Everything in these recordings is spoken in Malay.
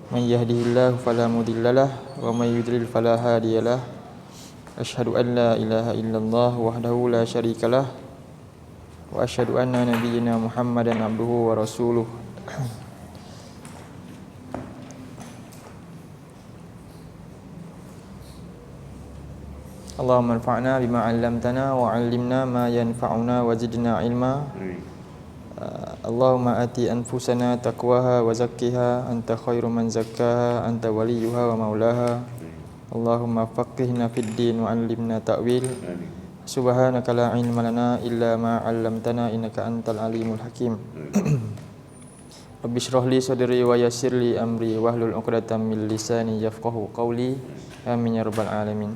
من يهده الله فلا مضل له ومن يضلل فلا هادي له أشهد أن لا إله إلا الله وحده لا شريك له وأشهد أن نبينا محمدا عبده ورسوله اللهم انفعنا بما علمتنا وعلمنا ما ينفعنا وزدنا علما اللهم آتِ أنفسنا تقواها وزكها أنت خير من زكاها أنت وليها ومولاها اللهم فقهنا في الدين وعلمنا تأويل سبحانك لا علم لنا إلا ما علمتنا إنك أنت العليم الحكيم رب اشرح لي صدري ويسر لي أمري واحلل عقدة من لساني يفقهوا قولي آمين يا رب العالمين.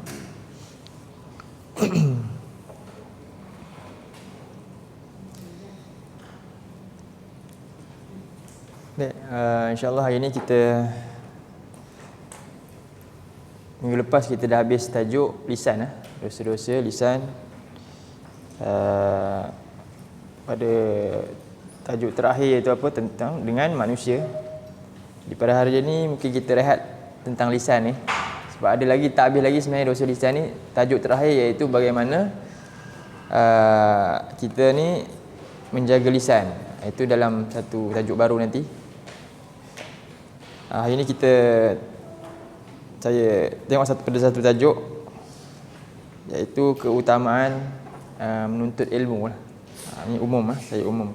InsyaAllah hari ini kita minggu lepas kita dah habis tajuk lisan dosa-dosa lisan. Pada tajuk terakhir itu apa tentang dengan manusia. Di pada hari ini mungkin kita rehat tentang lisan ni. Sebab ada lagi tak habis lagi sebenarnya dosa lisan ni. Tajuk terakhir iaitu bagaimana kita ni menjaga lisan. Itu dalam satu tajuk baru nanti. Hari ini saya tengok satu tajuk iaitu keutamaan menuntut ilmu lah. Ini umum saya umum.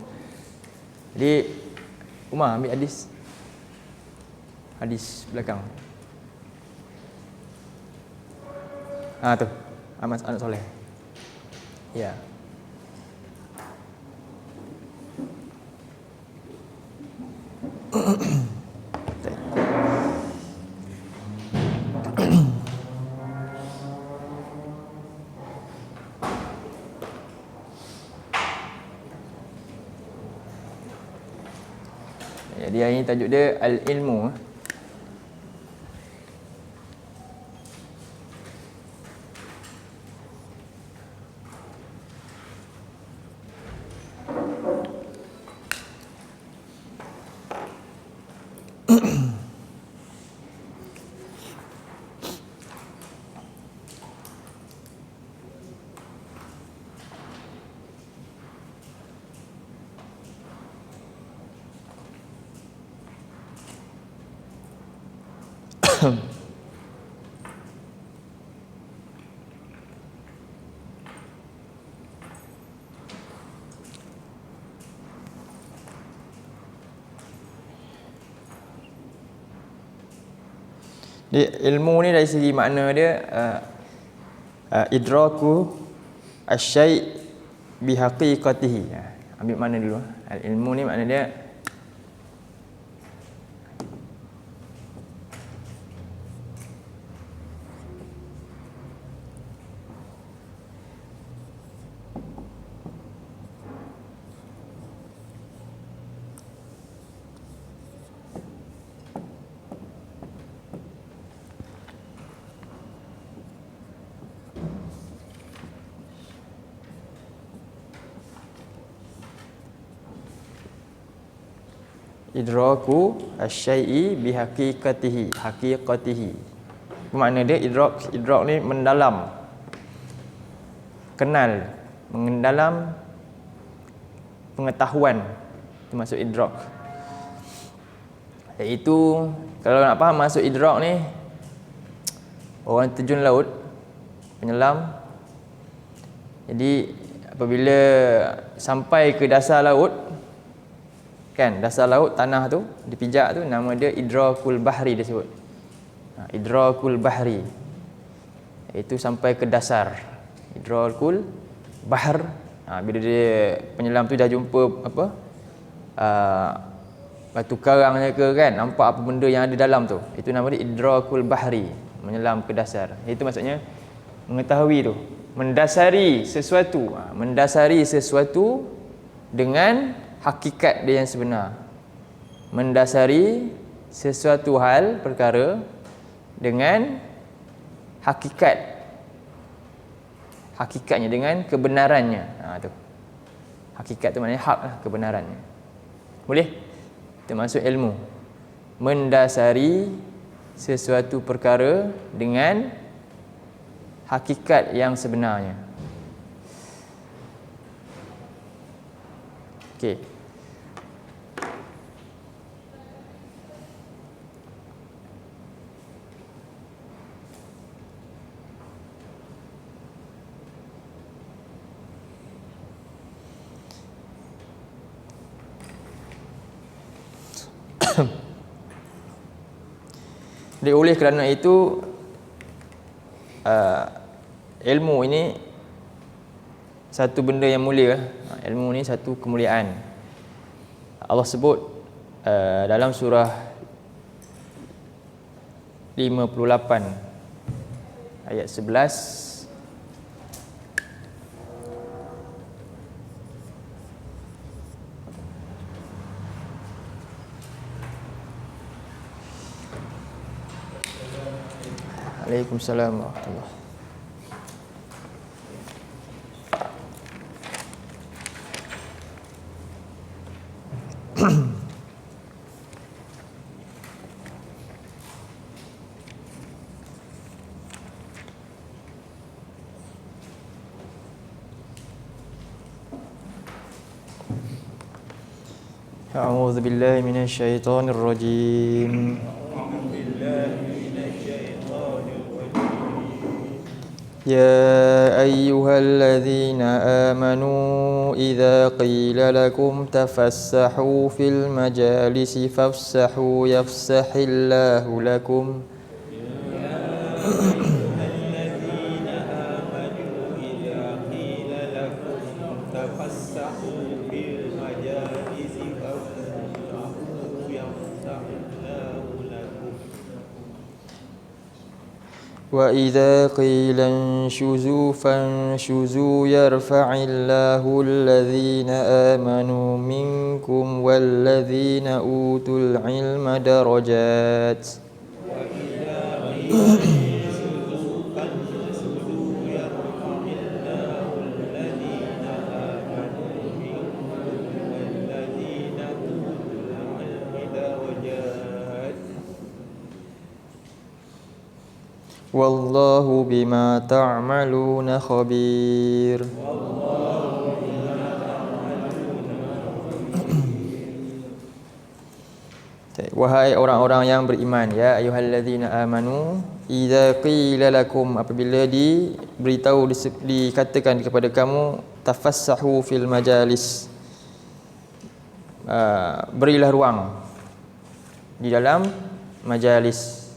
Jadi Umar ambil hadis belakang. Tu Ahmad anak soleh. Ya. Jadi hari ini tajuk dia Al-Ilmu. Ilmu ni dari segi makna dia idraku asy-syai' bihaqiqatihi. Ambil makna dulu. Ilmu ni makna dia idraku asy-syai'i bihaqiqatihi, haqiqatihi. Makna dia idrak ni mendalam, kenal, mendalam pengetahuan. Itu maksud idrak. Iaitu kalau nak faham maksud idrak ni, orang terjun laut, penyelam. Jadi apabila sampai ke dasar laut, kan, dasar laut, tanah tu dipijak tu, nama dia idrakul bahri dia sebut. Idrakul bahri. Itu sampai ke dasar. Idrakul bahr. Bila dia penyelam tu dah jumpa batu karangnya ke, kan, nampak apa benda yang ada dalam tu. Itu nama dia idrakul bahri, menyelam ke dasar. Itu maksudnya mengetahui tu, mendasari sesuatu. Mendasari sesuatu dengan hakikat dia yang sebenar. Mendasari sesuatu hal, perkara dengan hakikatnya, dengan kebenarannya. Tu. Hakikat tu maknanya hak lah, kebenarannya. Boleh? Itu maksud ilmu. mendasari sesuatu perkara dengan hakikat yang sebenarnya. Okey. Jadi oleh kerana itu ilmu ini satu benda yang mulia. Ilmu ni satu kemuliaan. Allah sebut dalam surah 58 ayat 11, Waalaikumsalam warahmatullahi. A'udzu billahi minasyaitonir rajim. يا أيها الذين آمنوا إذا قيل لكم تفسحوا في المجالس فافسحوا يفسح الله لكم وإذا قيل انشزوا فانشزوا يرفع الله الذين آمنوا منكم والذين أوتوا العلم درجات Wallahu bima ta'maluna khabir. Wahai orang-orang yang beriman, ya ayyuhallazina amanu idza qila lakum, apabila diberitahu, dikatakan kepada kamu, tafassahu fil majalis, berilah ruang di dalam majalis.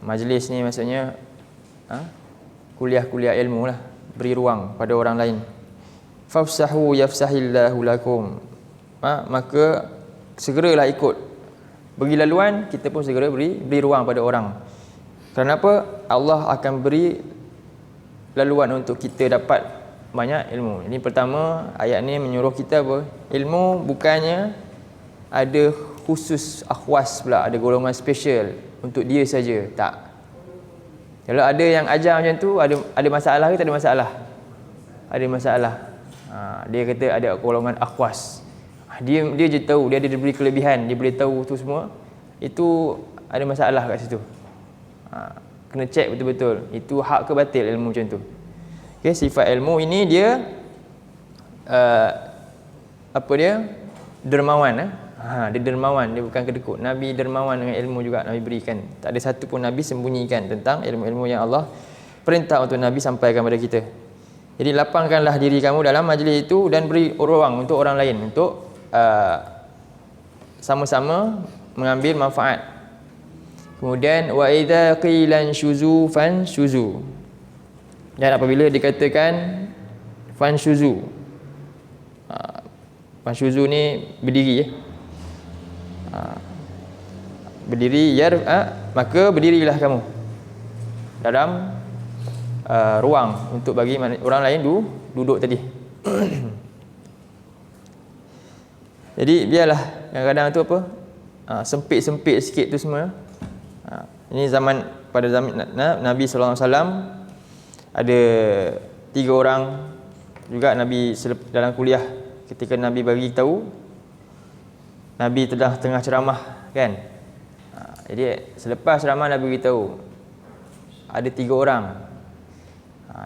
Majlis ni maksudnya kuliah-kuliah ilmu lah, beri ruang pada orang lain. Fafsahu yafsahillahu lakum, maka segeralah ikut, bagi laluan, kita pun segera beri ruang pada orang. Kenapa? Allah akan beri laluan untuk kita dapat banyak ilmu. Ini pertama, ayat ni menyuruh kita apa? Ilmu bukannya ada khusus akhwas pula, ada golongan special untuk dia saja. Tak. Kalau ada yang ajar macam tu, ada masalah ke tak ada masalah? Ada masalah. Dia kata ada golongan akhwas. Dia je tahu, dia ada diberi kelebihan, dia boleh tahu tu semua. Itu ada masalah kat situ. Kena check betul-betul. Itu hak ke batil ilmu macam tu. Okay, sifat ilmu ini dia apa dia? Dermawan. Dia dermawan, dia bukan kedekut. Nabi dermawan dengan ilmu juga Nabi berikan. Tak ada satu pun Nabi sembunyikan tentang ilmu-ilmu yang Allah perintah untuk Nabi sampaikan kepada kita. Jadi lapangkanlah diri kamu dalam majlis itu dan beri ruang untuk orang lain untuk sama-sama mengambil manfaat. Kemudian wa idza qila syuzu fan syuzu. Dan apabila dikatakan fan syuzu. Fan syuzu ni berdiri berdiri maka berdirilah kamu dalam ruang untuk bagi orang lain duduk tadi. Jadi biarlah kadang-kadang tu apa, sempit-sempit sikit tu semua. Ini pada zaman Nabi sallallahu alaihi wasallam ada 3 orang juga Nabi dalam kuliah, ketika Nabi bagi tahu, Nabi telah tengah ceramah kan, Jadi selepas ceramah Nabi beritahu ada 3 orang.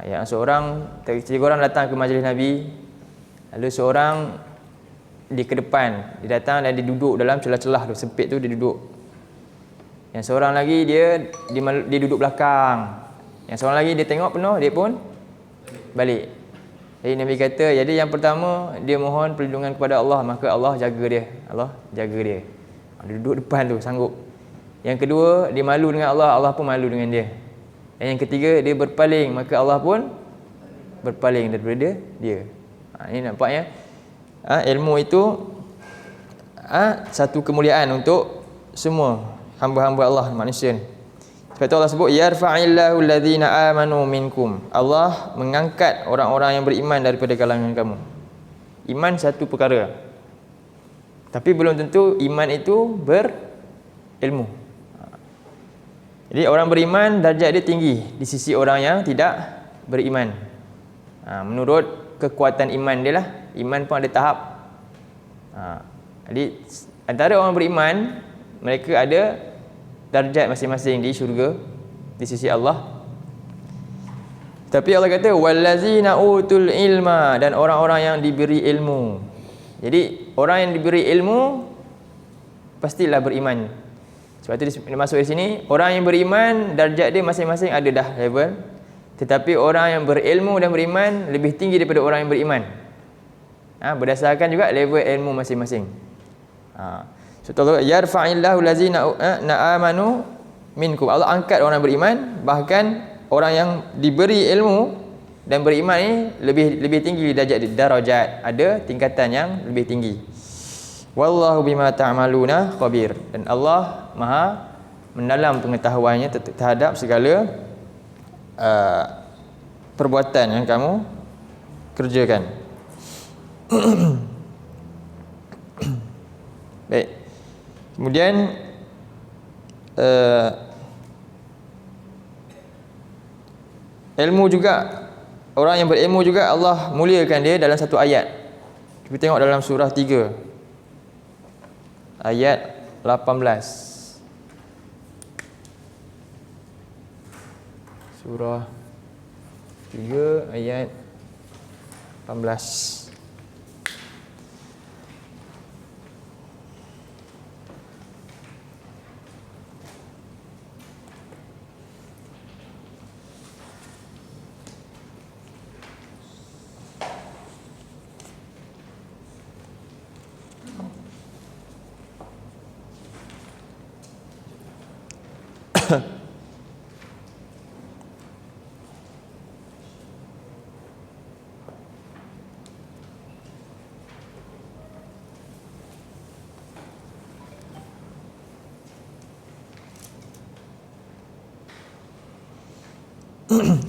Yang seorang, 3 orang datang ke majlis Nabi, lalu seorang di ke depan, dia datang dan dia duduk dalam celah-celah tu, sempit tu dia duduk. Yang seorang lagi dia duduk belakang. Yang seorang lagi dia tengok penuh, dia pun balik. Jadi Nabi kata, jadi yang pertama dia mohon perlindungan kepada Allah, maka Allah jaga dia. Allah jaga dia. Dia duduk depan tu sanggup. Yang kedua, dia malu dengan Allah, Allah pun malu dengan dia. Dan yang ketiga, dia berpaling, maka Allah pun berpaling daripada dia. Ini nampaknya ilmu itu satu kemuliaan untuk semua hamba-hamba Allah, manusia ni. Sebab itu Allah sebut yarfa'illahu alladhina amanu minkum. Allah mengangkat orang-orang yang beriman daripada kalangan kamu. Iman satu perkara. Tapi belum tentu iman itu berilmu. Jadi orang beriman darjat dia tinggi di sisi orang yang tidak beriman. Menurut kekuatan iman dia lah. Iman pun ada tahap. Jadi antara orang beriman, mereka ada darjat masing-masing di syurga di sisi Allah. Tapi Allah kata wallazina utul ilma, dan orang-orang yang diberi ilmu. Jadi orang yang diberi ilmu pastilah beriman. Sebab itu dia masuk di sini, orang yang beriman darjat dia masing-masing ada dah level. Tetapi orang yang berilmu dan beriman lebih tinggi daripada orang yang beriman. Berdasarkan juga level ilmu masing-masing. So Allah yarfa'illahu allazina amanu minkum. Allah angkat orang beriman, bahkan orang yang diberi ilmu dan beriman ni lebih tinggi darjat, ada tingkatan yang lebih tinggi. Wallahu bima ta'maluna khabir. Dan Allah Maha mendalam pengetahuannya terhadap segala perbuatan yang kamu kerjakan. Baik. Kemudian ilmu juga, orang yang berilmu juga Allah muliakan dia dalam satu ayat. Kita tengok dalam surah 3 ayat 18. Surah 3 ayat 18.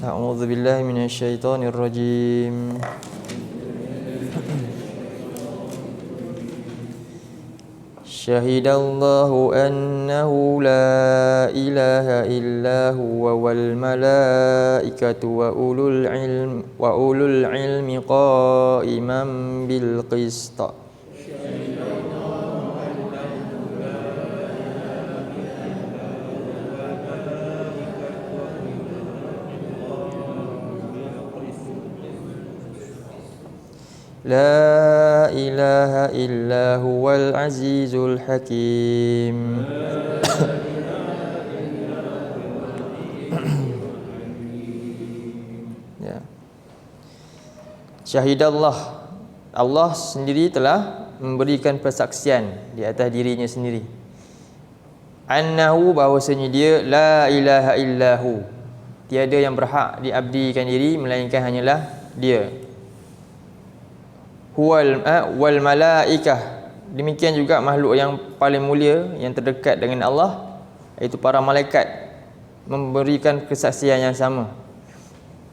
A'udzu billahi minasyaitonir rajim. Syahidallahu annahu la ilaha illa huwa wal malaikatu wa ulul ilmi qa'iman bil qist. La ilaha illa huwal azizul hakim. Ya. Syahidallah, Allah sendiri telah memberikan persaksian di atas dirinya sendiri. Annahu, bahawasanya dia la ilaha illahu, tiada yang berhak diabdikan diri melainkan hanyalah dia. Wal malaikah, demikian juga makhluk yang paling mulia yang terdekat dengan Allah, iaitu para malaikat, memberikan kesaksian yang sama,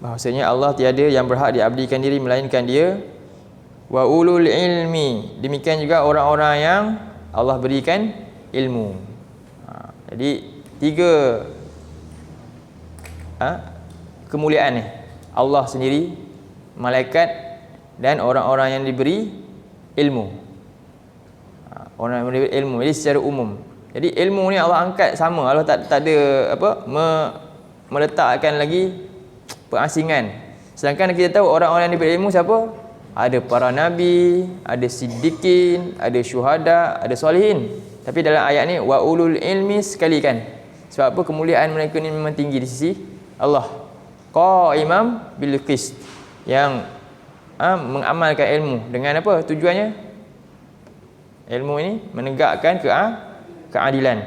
bahawasanya Allah tiada yang berhak diabdikan diri melainkan dia. Wa ulul ilmi, demikian juga orang-orang yang Allah berikan ilmu. Jadi 3 kemuliaan ni, Allah sendiri, malaikat dan orang-orang yang diberi ilmu. Orang yang diberi ilmu, jadi secara umum. Jadi ilmu ni Allah angkat sama. Allah tak ada meletakkan lagi pengasingan. Sedangkan kita tahu orang-orang yang berilmu siapa? Ada para nabi, ada siddiqin, ada syuhada, ada solihin. Tapi dalam ayat ni wa ulul ilmi sekali kan. Sebab apa? Kemuliaan mereka ni memang tinggi di sisi Allah. Qaimam bil qist, yang mengamalkan ilmu dengan apa tujuannya? Ilmu ini menegakkan keadilan.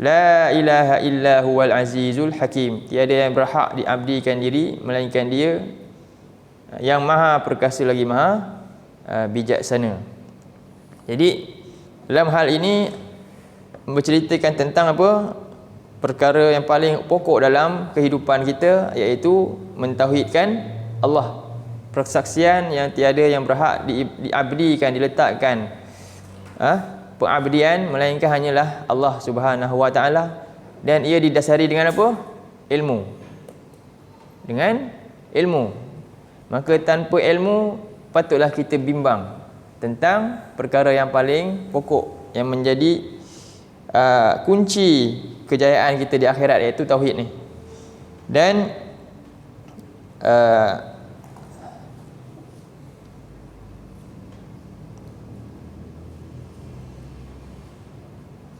La ilaha illa huwal azizul hakim. Tiada yang berhak diabdikan diri melainkan Dia yang maha perkasa lagi maha bijaksana. Jadi dalam hal ini menceritakan tentang apa? Perkara yang paling pokok dalam kehidupan kita, iaitu mentauhidkan Allah. Persaksian yang tiada yang berhak diabdikan, diletakkan pengabdian melainkan hanyalah Allah Subhanahu wa taala, dan ia didasari dengan apa? Ilmu. Dengan ilmu. Maka tanpa ilmu patutlah kita bimbang tentang perkara yang paling pokok yang menjadi kunci kejayaan kita di akhirat, iaitu tauhid ni. Dan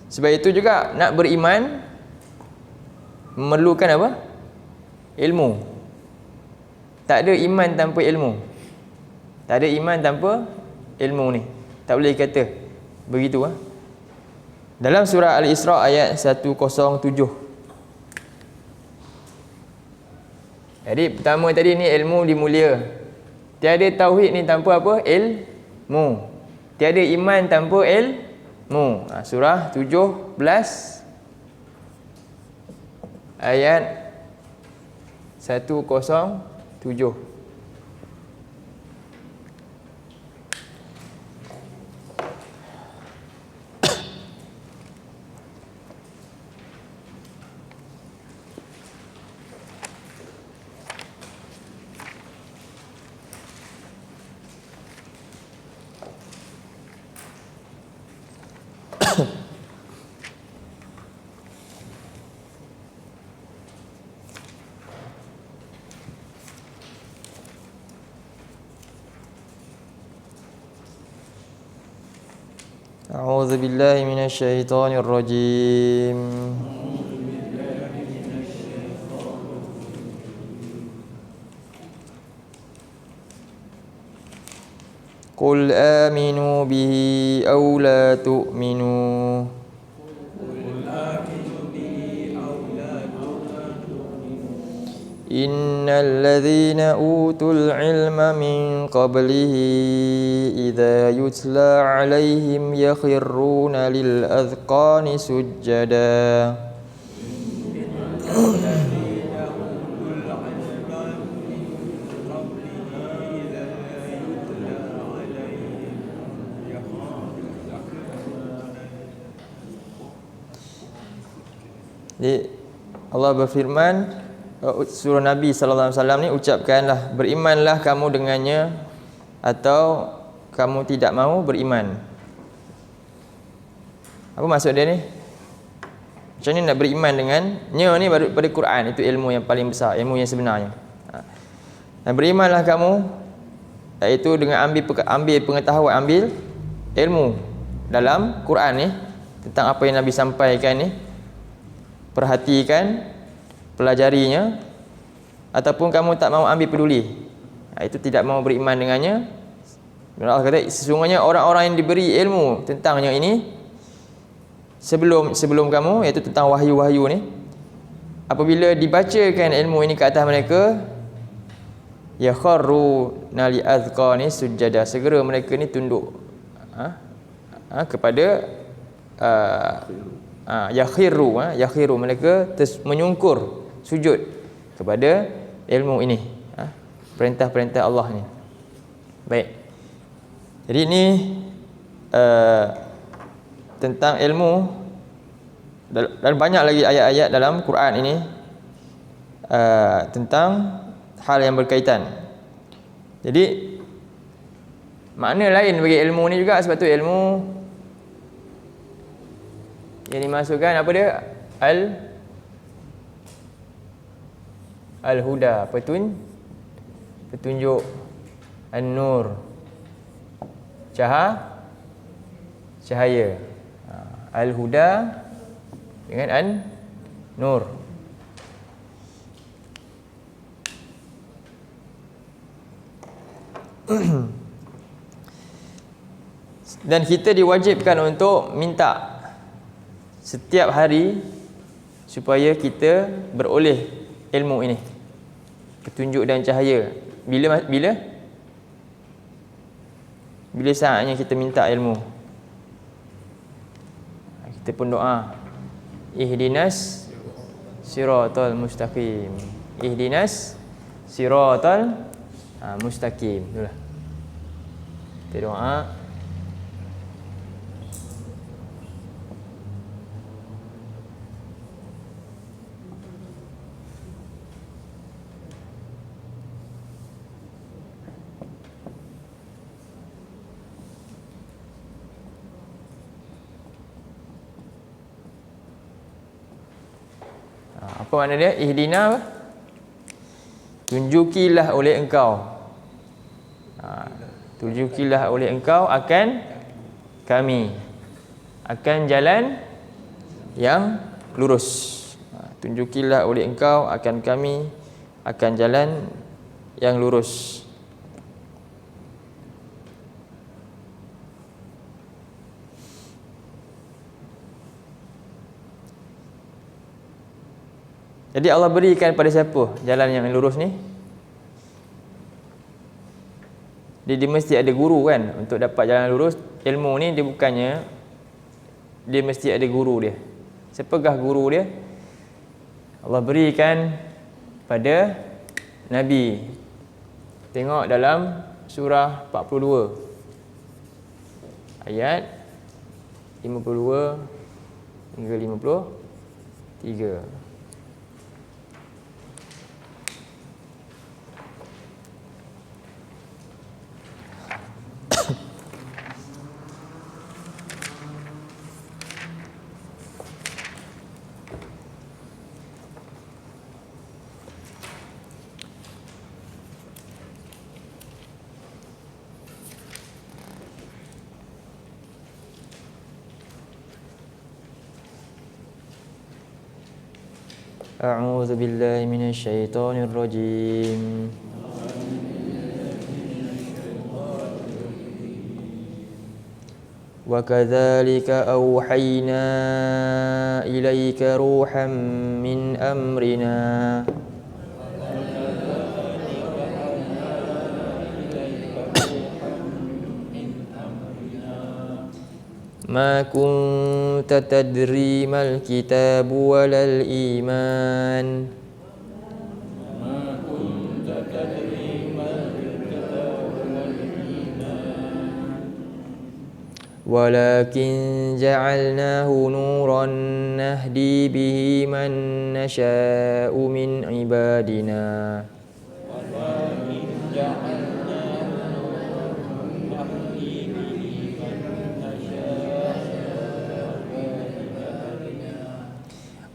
sebab itu juga nak beriman memerlukan apa? Ilmu. Tak ada iman tanpa ilmu. Tak ada iman tanpa ilmu ni. Tak boleh kata begitu Dalam surah Al-Isra ayat 107. Jadi pertama tadi ni ilmu dimulia. Tiada tauhid ni tanpa apa? Ilmu. Tiada iman tanpa ilmu. Surah 17 ayat 107. A'udzu billahi minasyaitonir rajim. Qul aminu bihi aw la tu'minu. Innal ladzina utul ilma min qablihi idza yutla 'alaihim yakhruna lil adhqani sujada. Jadi Allah berfirman, suruh Nabi sallallahu alaihi wasallam ni ucapkanlah, berimanlah kamu dengannya atau kamu tidak mahu beriman. Apa maksud dia ni? Macam ni nak beriman dengannya ni baru pada Quran, itu ilmu yang paling besar, ilmu yang sebenarnya. Dan berimanlah kamu, iaitu dengan ambil pengetahuan, ambil ilmu dalam Quran ni tentang apa yang Nabi sampaikan ni. Perhatikan, pelajarinya, ataupun kamu tak mahu ambil peduli, itu tidak mahu beriman dengannya. Allah kata sesungguhnya orang-orang yang diberi ilmu tentangnya ini sebelum kamu, iaitu tentang wahyu-wahyu ni, apabila dibacakan ilmu ini ke atas mereka, yakharuna li azqani sujada, segera mereka ni tunduk kepada yakhiru mereka menyungkur sujud kepada ilmu ini, perintah-perintah Allah ni. Baik. Jadi ini tentang ilmu, dan banyak lagi ayat-ayat dalam Quran ini tentang hal yang berkaitan. Jadi makna lain bagi ilmu ni juga, sebab tu ilmu Yang dimasukkan apa dia? Al-huda, petunjuk. An-nur, cahaya. Al-huda dengan an-nur. Dan kita diwajibkan untuk minta setiap hari supaya kita beroleh ilmu ini, petunjuk dan cahaya. Bila saatnya kita minta ilmu, kita pun doa, ihdinas siratal mustaqim, ihdinas siratal mustaqim. Itulah kita doa. Apa makna dia? Ihdina apa? Tunjukilah oleh engkau. Tunjukilah oleh engkau akan kami, akan jalan yang lurus. Tunjukilah oleh engkau akan kami, akan jalan yang lurus. Jadi Allah berikan pada siapa jalan yang lurus ni? Dia mesti ada guru kan untuk dapat jalan lurus. Ilmu ni dia bukannya, dia mesti ada guru dia. Siapakah guru dia? Allah berikan pada Nabi. Tengok dalam surah 42 ayat 52 hingga 53. A'udzu billahi minasyaitonir rajim. Wa kadzalika auhayna ilaika ruham min amrina ma kunta tadri mal kitabu walal iman walakin ja'alnahu nuran nahdi bihi man nasha'u min ibadina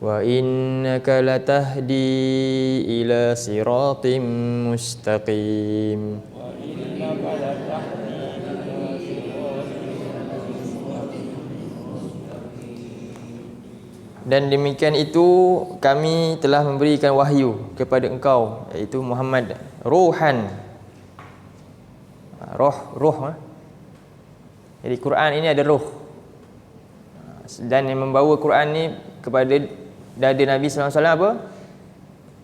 wa innaka latahdi ila siratim mustaqim. Dan demikian itu kami telah memberikan wahyu kepada engkau, iaitu Muhammad, ruhan, roh. Jadi Quran ini ada roh, dan yang membawa Quran ni kepada dada Nabi sallallahu alaihi wasallam apa?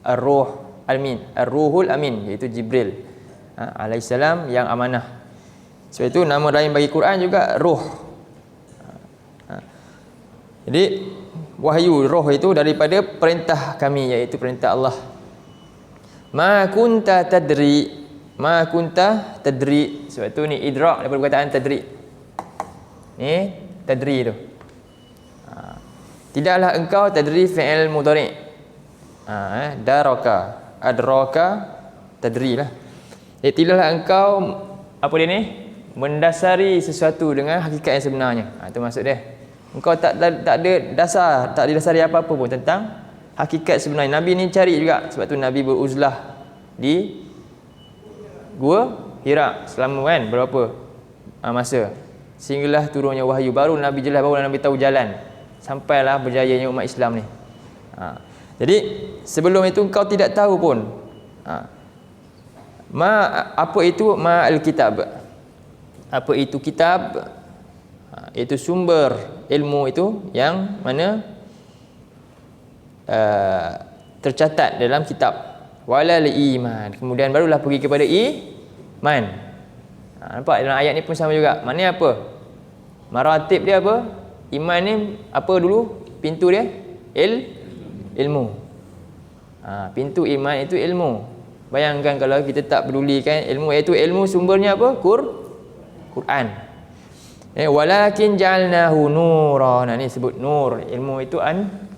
Ar-Ruh Al-Amin, Ar-Ruhul Amin, iaitu Jibril alaihissalam yang amanah. Sebab itu nama lain bagi Quran juga roh. Jadi wahyu roh itu daripada perintah kami, iaitu perintah Allah. Ma kunta tadri, ma kunta tadri. Sebab itu ni idrak daripada perkataan tadri. Ni tadri tu. Tidaklah engkau tadri fi'il mudhari'. Daraka, adraka, tadri lah. Jadi tidaklah engkau apa dia ni? Mendasari sesuatu dengan hakikat yang sebenarnya. Itu maksud dia. Engkau tak ada dasar, tak didasari apa-apa pun tentang hakikat sebenarnya. Nabi ni cari juga. Sebab tu Nabi beruzlah di Gua Hira selama kan berapa masa. Sehinggalah turunnya wahyu. Baru Nabi jelas, baru Nabi tahu jalan. Sampailah berjayanya umat Islam ni. Jadi sebelum itu engkau tidak tahu pun. Apa itu al-kitab? Apa itu kitab? Itu sumber ilmu itu yang mana tercatat dalam kitab. Walal iman. Kemudian barulah pergi kepada iman. Nampak dalam ayat ni pun sama juga. Maknanya apa? Maratib dia apa? Iman ni apa dulu? Pintu dia? Ilmu. Pintu iman itu ilmu. Bayangkan kalau kita tak pedulikan ilmu, iaitu ilmu sumbernya apa? Quran. Walakin ja'alnahu nuran. Ni sebut nur. Ilmu itu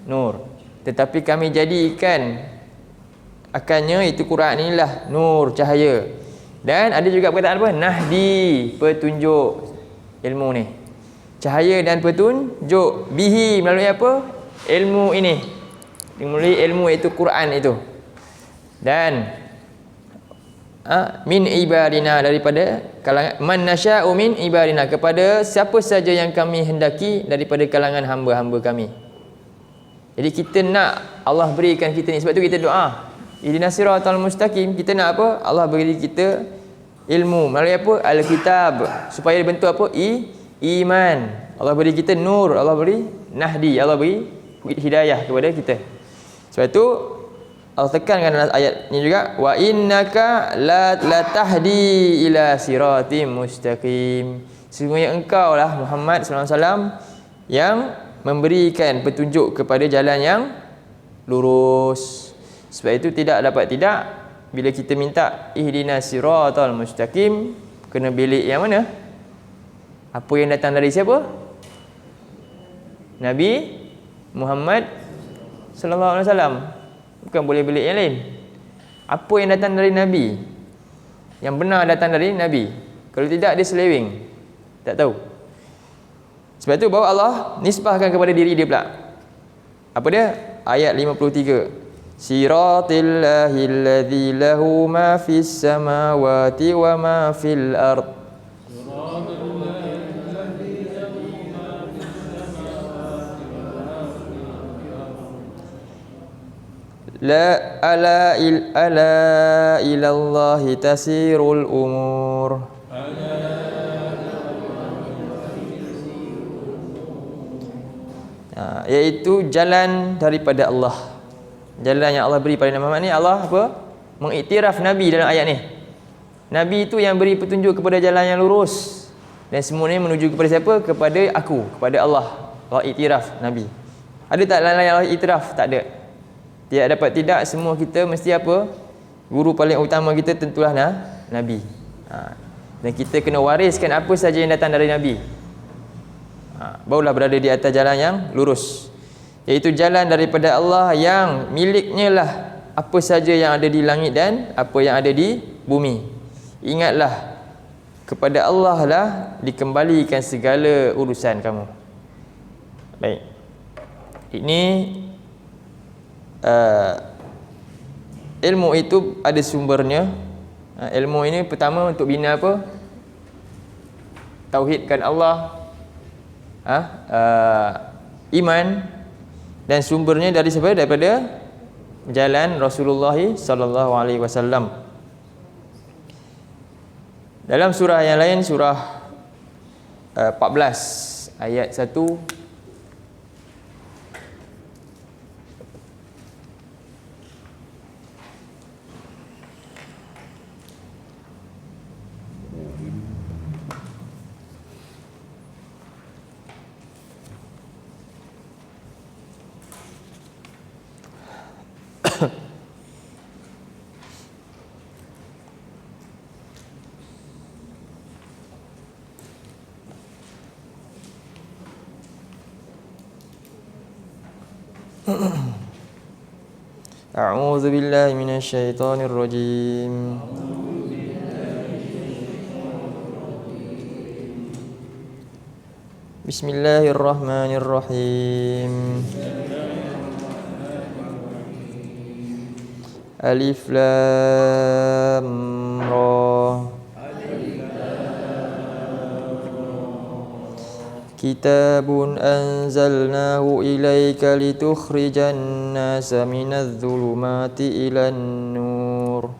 nur. Tetapi kami jadikan akannya itu Quran inilah nur, cahaya. Dan ada juga perkataan apa? Nahdi, petunjuk ilmu ni. Cahaya dan petunjuk. Bihi, melalui apa? Ilmu ini. Melalui ilmu itu Quran itu. Dan min ibadina, daripada kalangan man nasya'u min ibadina, kepada siapa saja yang kami hendaki daripada kalangan hamba-hamba kami. Jadi kita nak Allah berikan kita ni, sebab tu kita doa ihdinas siratal mustaqim. Kita nak apa? Allah beri kita ilmu melalui apa? Al-kitab, supaya bentuk apa? Iman. Allah beri kita nur, Allah beri nahdi, Allah beri hidayah kepada kita. Sebab tu Allah tekankan dalam ayat ni juga, wa innaka la tahdi ila siratim mustaqim. Sesungguhnya engkau lah Muhammad sallallahu alaihi wasallam yang memberikan petunjuk kepada jalan yang lurus. Sebab itu tidak bila kita minta ihdinas siratal mustaqim, kena bilik yang mana? Apa yang datang dari siapa? Nabi Muhammad sallallahu alaihi wasallam. Bukan boleh bilik yang lain. Apa yang datang dari Nabi, yang benar datang dari Nabi. Kalau tidak, dia seleweng, tak tahu. Sebab itu bawa Allah nisbahkan kepada diri dia pula. Apa dia? Ayat 53. Siratil ladzi lahu ma fis samawati wa ma fil ard. Ala ilallahi tasirul umur. Iaitu jalan daripada Allah. Jalan yang Allah beri pada Nabi Muhammad ni, Allah apa? Mengiktiraf Nabi dalam ayat ni. Nabi itu yang beri petunjuk kepada jalan yang lurus. Dan semuanya menuju kepada siapa? Kepada aku, kepada Allah. Allah iktiraf Nabi. Ada tak lain-lain yang Allah iktiraf? Tak ada. Tidak dapat tidak, semua kita mesti apa? Guru paling utama kita tentulah Nabi. Dan kita kena wariskan apa saja yang datang dari Nabi. Barulah berada di atas jalan yang lurus. Iaitu jalan daripada Allah yang miliknya lah apa saja yang ada di langit dan apa yang ada di bumi. Ingatlah, kepada Allah lah dikembalikan segala urusan kamu. Baik. Ini ilmu itu ada sumbernya. Ilmu ini pertama untuk bina apa? Tauhidkan Allah, iman, dan sumbernya dari siapa? Daripada jalan Rasulullah sallallahu alaihi wasallam. Dalam surah yang lain, surah 14 ayat 1, A'udzu billahi minasy syaithanir rajim. Bismillahirrahmanirrahim. Alif Lam Ra. Kitabun anzalnahu ilaika litukhrijan nasa minadh dhulumati ilan nur.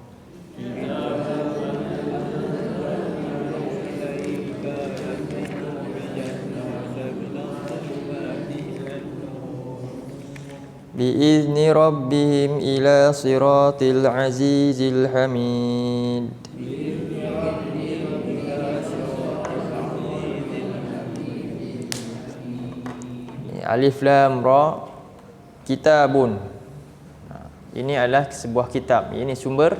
Biizni rabbihim ila siratil azizil hamid. Alif Lam Ra, kitabun. Ini adalah sebuah kitab. Ini sumber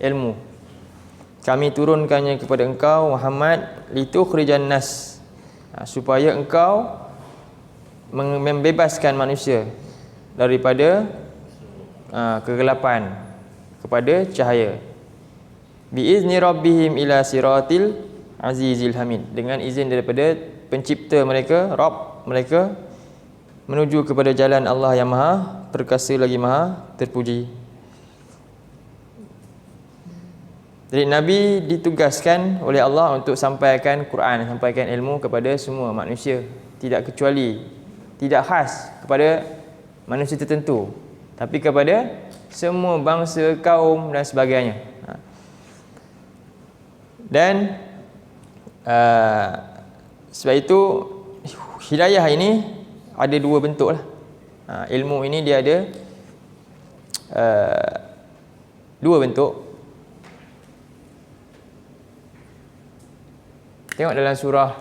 ilmu. Kami turunkannya kepada engkau Muhammad litukhrijan nas, supaya engkau membebaskan manusia daripada kegelapan kepada cahaya. Biizni rabbihim ila siratil azizil hamid. Dengan izin daripada pencipta mereka, Rabb mereka, menuju kepada jalan Allah yang maha perkasa lagi maha terpuji. Jadi Nabi ditugaskan oleh Allah untuk sampaikan Quran, sampaikan ilmu kepada semua manusia, tidak kecuali, tidak khas kepada manusia tertentu, tapi kepada semua bangsa, kaum dan sebagainya. Dan sebab itu hidayah ini ada dua bentuk lah. Ilmu ini dia ada dua bentuk. Tengok dalam surah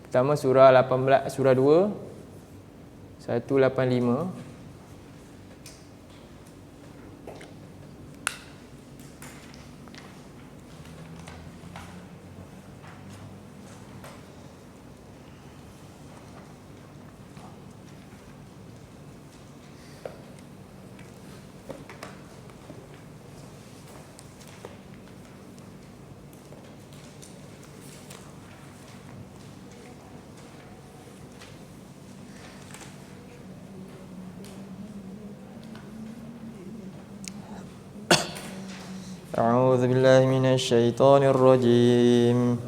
pertama, surah 18, surah 2 185. A'udzu billahi minasy syaithanir rajim.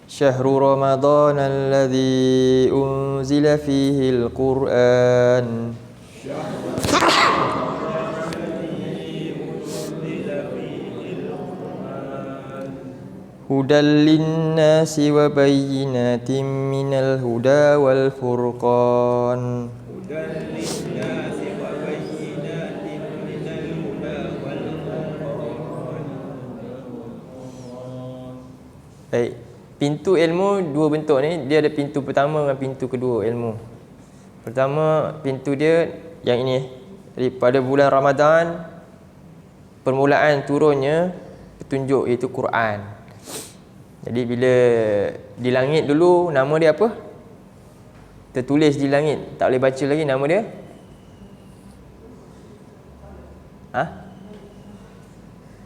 Syahrul Ramadan alladzi unzila fihi al-Qur'an. Hudal linnasi wa bayyinatin minal huda wal furqan. Baik, pintu ilmu dua bentuk ni, dia ada pintu pertama dan pintu kedua ilmu. Pertama, pintu dia yang ini. Jadi pada bulan Ramadan permulaan turunnya petunjuk, iaitu Quran. Jadi bila di langit dulu nama dia apa? Tertulis di langit, tak boleh baca lagi nama dia.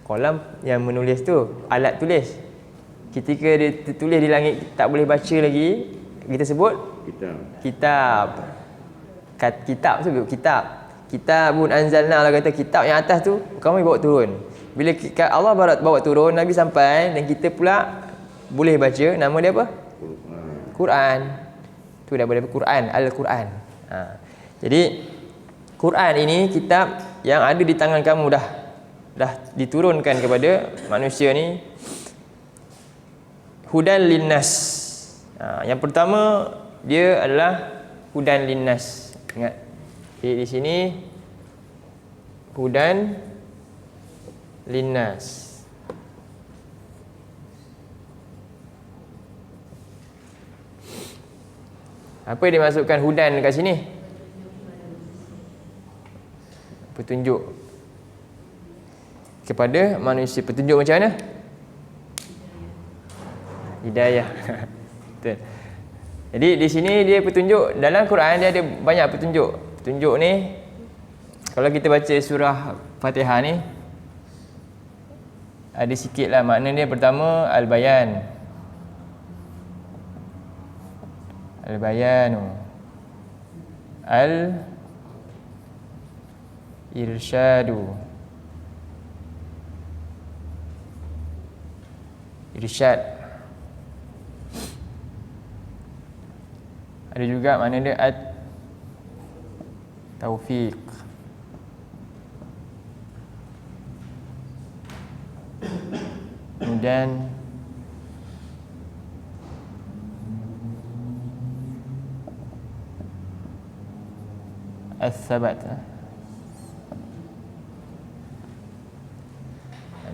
Kolam yang menulis tu, alat tulis. Ketika dia tertulis di langit tak boleh baca lagi, kita sebut kitab. Kitab sebut kitab. Kitabun anzalna, Allah kata kitab yang atas tu kami bawa turun. Bila Allah bawa turun, Nabi sampai dan kita pula boleh baca, nama dia apa? Quran. Tu dah boleh Quran, Al-Quran. Jadi Quran ini kitab yang ada di tangan kamu, dah diturunkan kepada manusia ni. Hudan linnas. Yang pertama dia adalah hudan linnas. Ingat. Di sini hudan linnas. Apa yang dimasukkan hudan dekat sini? Petunjuk kepada manusia. Petunjuk macam mana? Hidayah. Betul. Jadi di sini dia petunjuk, dalam Quran dia ada banyak petunjuk. Petunjuk ni Kalau kita baca surah Fatihah ni, ada sikit lah makna dia. Pertama, Al-Bayan. Al-Bayanu. Al-Irsyadu. Irsyad. Ada juga makna dia At-Taufiq. Kemudian As-Sabat.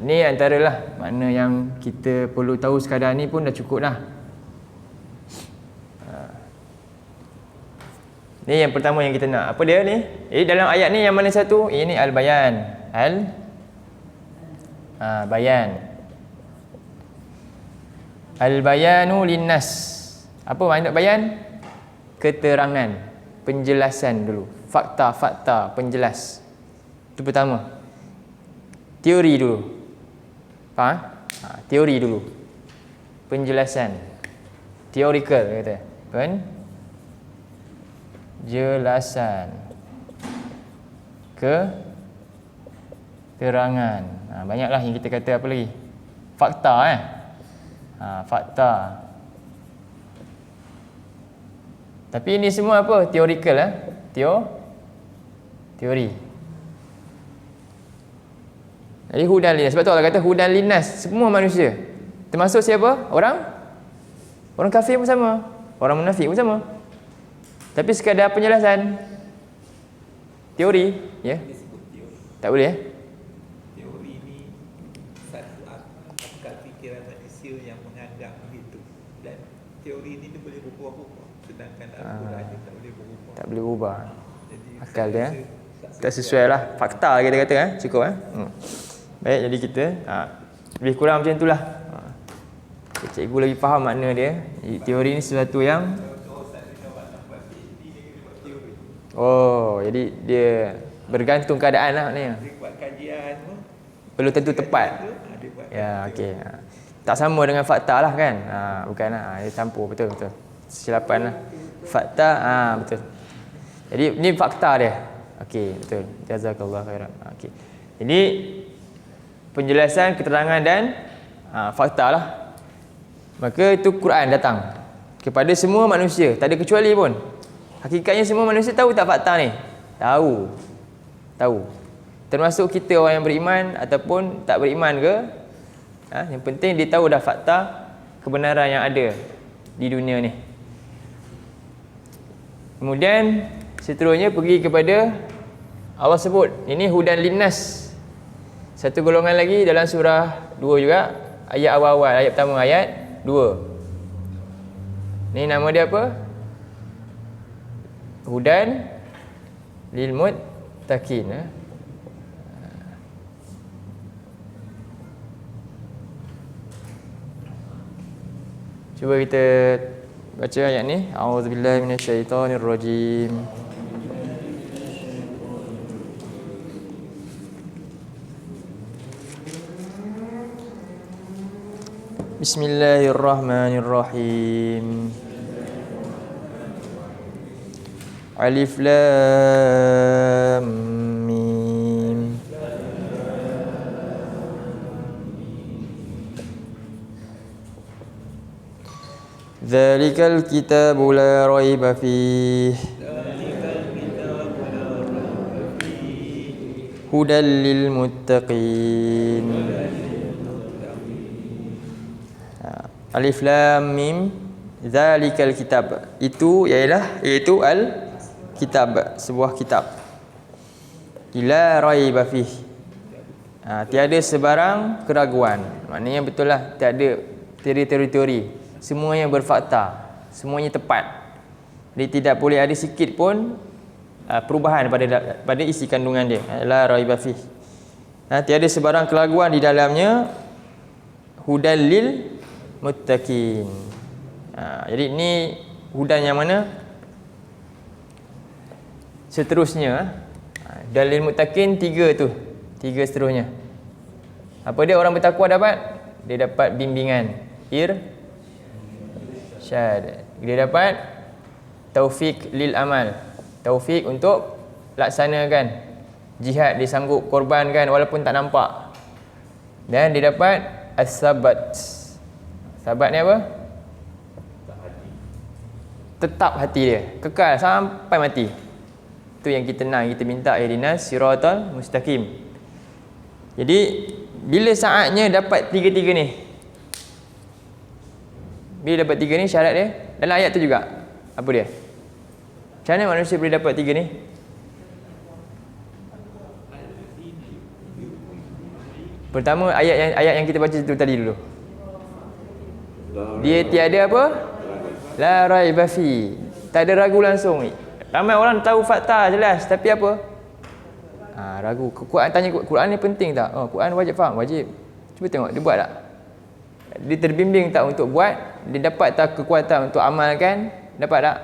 Ni antaralah makna yang kita perlu tahu sekadar ni pun dah cukup dah. Ni yang pertama yang kita nak. Apa dia ni? Dalam ayat ni yang mana satu? Ini Al-Bayan. Bayan. Al-Bayanu linnas. Apa makna bayan? Keterangan, penjelasan dulu. Fakta-fakta, penjelas. Itu pertama. Teori dulu. Faham? Teori dulu. Penjelasan. Theoretical kata. Penjelasan. Keterangan. Banyaklah yang kita kata apa lagi? Fakta fakta. Tapi ini semua apa? Theoretical teori. Jadi hudan linnas. Sebab tu Allah kata hudan linnas, semua manusia. Termasuk siapa? Orang kafir pun sama. Orang munafik pun sama. Tapi sekadar penjelasan. Teori, ya. Tak boleh ya? Teori ni satu akal fikiran manusia yang menganggap begitu. Dan teori ni dia boleh berubah-ubah. Sedangkan Al-Quran dia tak boleh berubah. Tak boleh ubah. Jadi Akal dia tak sesuai lah. Fakta kita kata cukup Baik, jadi kita lebih kurang macam itulah. Cikgu lagi faham makna dia. Jadi, teori ni sesuatu yang jadi dia bergantung keadaan lah maknanya. dia buat kajian pun Perlu tentu tepat. Ya, okey. Tak sama dengan fakta lah kan. Bukan lah. Dia campur, betul. Silapan lah. Fakta, betul. Jadi ni fakta dia. Okey, betul. Jazakallah khairan. Okey. Jadi penjelasan, keterangan dan fakta lah. Maka itu Quran datang kepada semua manusia, tak ada kecuali pun. Hakikatnya semua manusia tahu tak fakta ni? Tahu. Termasuk kita orang yang beriman ataupun tak beriman ke. Yang penting dia tahu dah fakta kebenaran yang ada di dunia ni. Kemudian seterusnya pergi kepada Allah sebut ini hudan linnas. Satu golongan lagi dalam surah 2 juga, ayat awal-awal, ayat pertama, ayat 2. Ni nama dia apa? Hudan lil muttaqin. Cuba kita baca ayat ni. A'udzubillahi minasyaitonirrajim. Bismillahirrahmanirrahim. Alif Lam Mim. Dzalikal kitabu la raiba fihi hudan lil muttaqin. Alif Lam Mim. Dzalikal kitab. Itu iaitu al-kitab, sebuah kitab. La raiba fih. Tiada sebarang keraguan. Maknanya betul lah, tiada teori-teori. Semuanya berfakta, semuanya tepat. Jadi tidak boleh ada sikit pun perubahan pada isi kandungan dia. La raiba fih. Tiada sebarang keraguan di dalamnya. Hudan lil muttaqin. Jadi ini hudan yang mana? Seterusnya Dan lil muttaqin 3 tu. 3 seterusnya. Apa dia orang bertakwa dapat? Dia dapat bimbingan, irsyad. Dia dapat taufik lil amal. Taufik untuk laksanakan jihad, dia sanggup korbankan walaupun tak nampak. Dan dia dapat as-sabat. Sabat ni apa? Tetap hati dia, kekal sampai mati. Itu yang kita nak, kita minta ihdinas siratal mustaqim. Jadi bila saatnya dapat 3-3 ni, bila dapat 3 ni syarat dia dalam ayat tu juga. Apa dia? Macam mana manusia boleh dapat 3 ni? Pertama ayat yang kita baca tu tadi dulu. Dia tiada apa? La raiba fi. Tak ada ragu langsung. Ramai orang tahu fakta jelas, tapi apa? Ragu. Quran tanya, Quran ni penting tak? Oh, Quran wajib faham, wajib. Cuba tengok dia buat tak? Dia terbimbing tak untuk buat? Dia dapat tak kekuatan untuk amalkan? Dapat tak?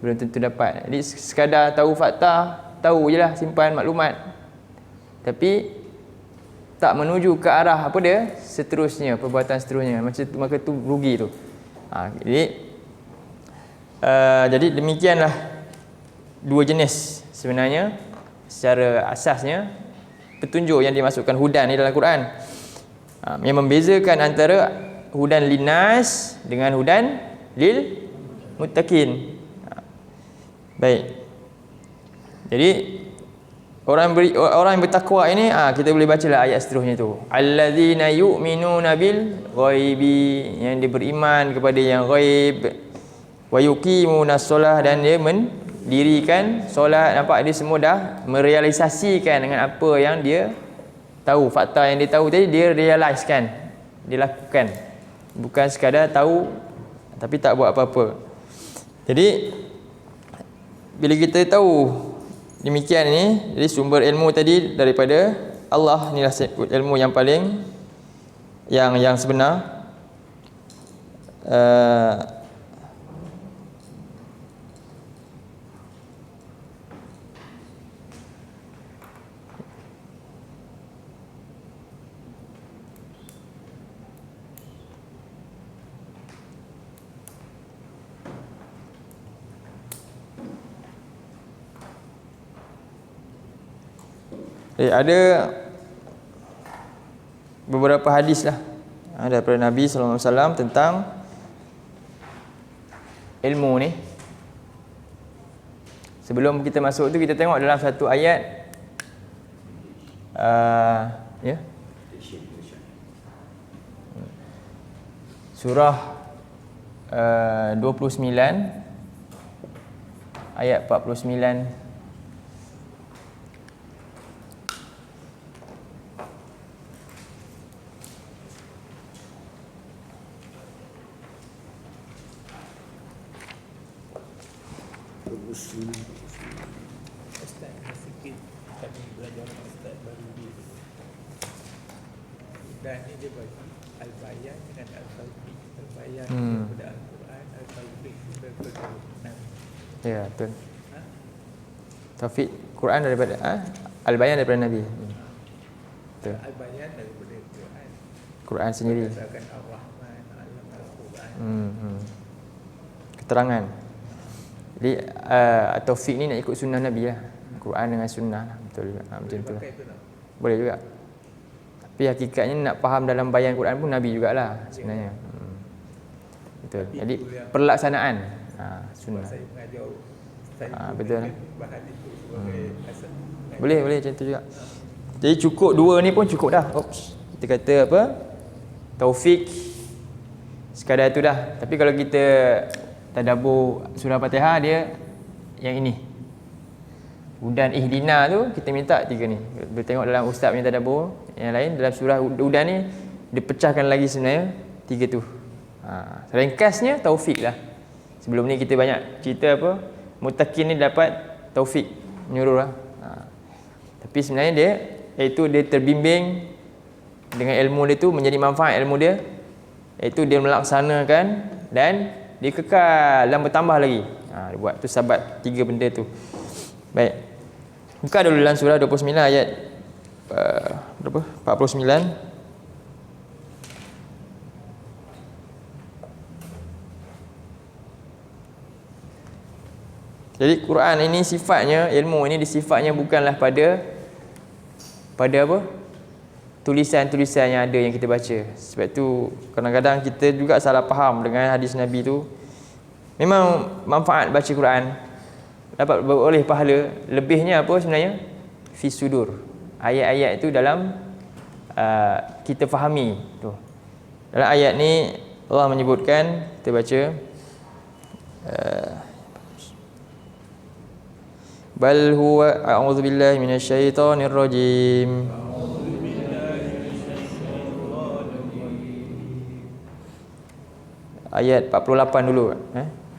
Belum tentu dapat. Jadi sekadar tahu fakta, tahu je lah, simpan maklumat. Tapi tak menuju ke arah apa dia? Seterusnya, perbuatan seterusnya. Maka tu rugi tu. Jadi demikianlah 2 jenis sebenarnya secara asasnya petunjuk yang dimasukkan hudan ni dalam Quran. Yang membezakan antara hudan linnas dengan hudan lil muttaqin. Baik. Jadi orang yang bertakwa ini, kita boleh bacalah ayat seterusnya tu. Allazina yu'minuna bil ghaibi, yang dia beriman kepada yang ghaib. Wa yuqimunas solah, dan dia mendirikan solat. Nampak dia semua dah merealisasikan dengan apa yang dia tahu, fakta yang dia tahu tadi dia realisekan, dia lakukan. Bukan sekadar tahu tapi tak buat apa-apa. Jadi bila kita tahu demikian ni, jadi sumber ilmu tadi daripada Allah, inilah ilmu yang paling yang sebenar. Ada beberapa hadis lah daripada Nabi SAW tentang ilmu ni. Sebelum kita masuk tu, kita tengok dalam satu ayat surah 29 ayat 49. Ustaz, sikit kami belajar Ustaz baru ni. Dan ni dia bagi Al-Bayan dengan Al-Tawfiq. Al-Bayan daripada Al-Quran, Al-Tawfiq daripada Nabi. Ya, betul. Taufik Quran daripada Al-Bayan daripada Nabi. Betul. Al-Bayan daripada Quran. Quran sendiri. Berdasarkan Ar-Rahman, Al-Quran. Keterangan. Jadi taufik ni nak ikut sunnah Nabi lah. Quran dengan sunnah lah. Betul juga. Macam tu lah. Boleh juga. Tapi hakikatnya nak faham dalam bayan Quran pun Nabi jugalah sebenarnya. Betul. Jadi perlaksanaan sunnah. Saya mengajar betul lah. bahan itu sebagai asal. Boleh macam tu juga. Jadi cukup 2 ni pun cukup dah. Kita kata apa? Taufik sekadar tu dah. Tapi kalau kita tadabbur surah Fatihah, dia yang ini. Hudan ihdina tu kita minta 3 ni. Bila tengok dalam ustaz punya tadabbur yang lain dalam surah hudan ni, dia pecahkan lagi sebenarnya 3 tu. Ringkasnya taufik lah. Sebelum ni kita banyak cerita apa, muttaqin ni dapat taufik, menyuruh lah. Tapi sebenarnya dia, iaitu dia terbimbing dengan ilmu dia tu, menjadi manfaat ilmu dia, iaitu dia melaksanakan dan dia kekal dan bertambah lagi. Dia buat tu sahabat 3 benda tu. Baik. Buka dulu dalam surah 29 ayat berapa? 49. Jadi Quran ini sifatnya, ilmu ini sifatnya bukanlah pada apa? Tulisan-tulisan yang ada yang kita baca. Sebab tu kadang-kadang kita juga salah faham dengan hadis Nabi tu. Memang manfaat baca Quran, dapat beroleh pahala. Lebihnya apa sebenarnya? Fi sudur. Ayat-ayat itu dalam kita fahami tu. Dalam ayat ni Allah menyebutkan, kita baca bal huwa a'udzu billahi minasyaitonir rajim. Ayat 48 dulu.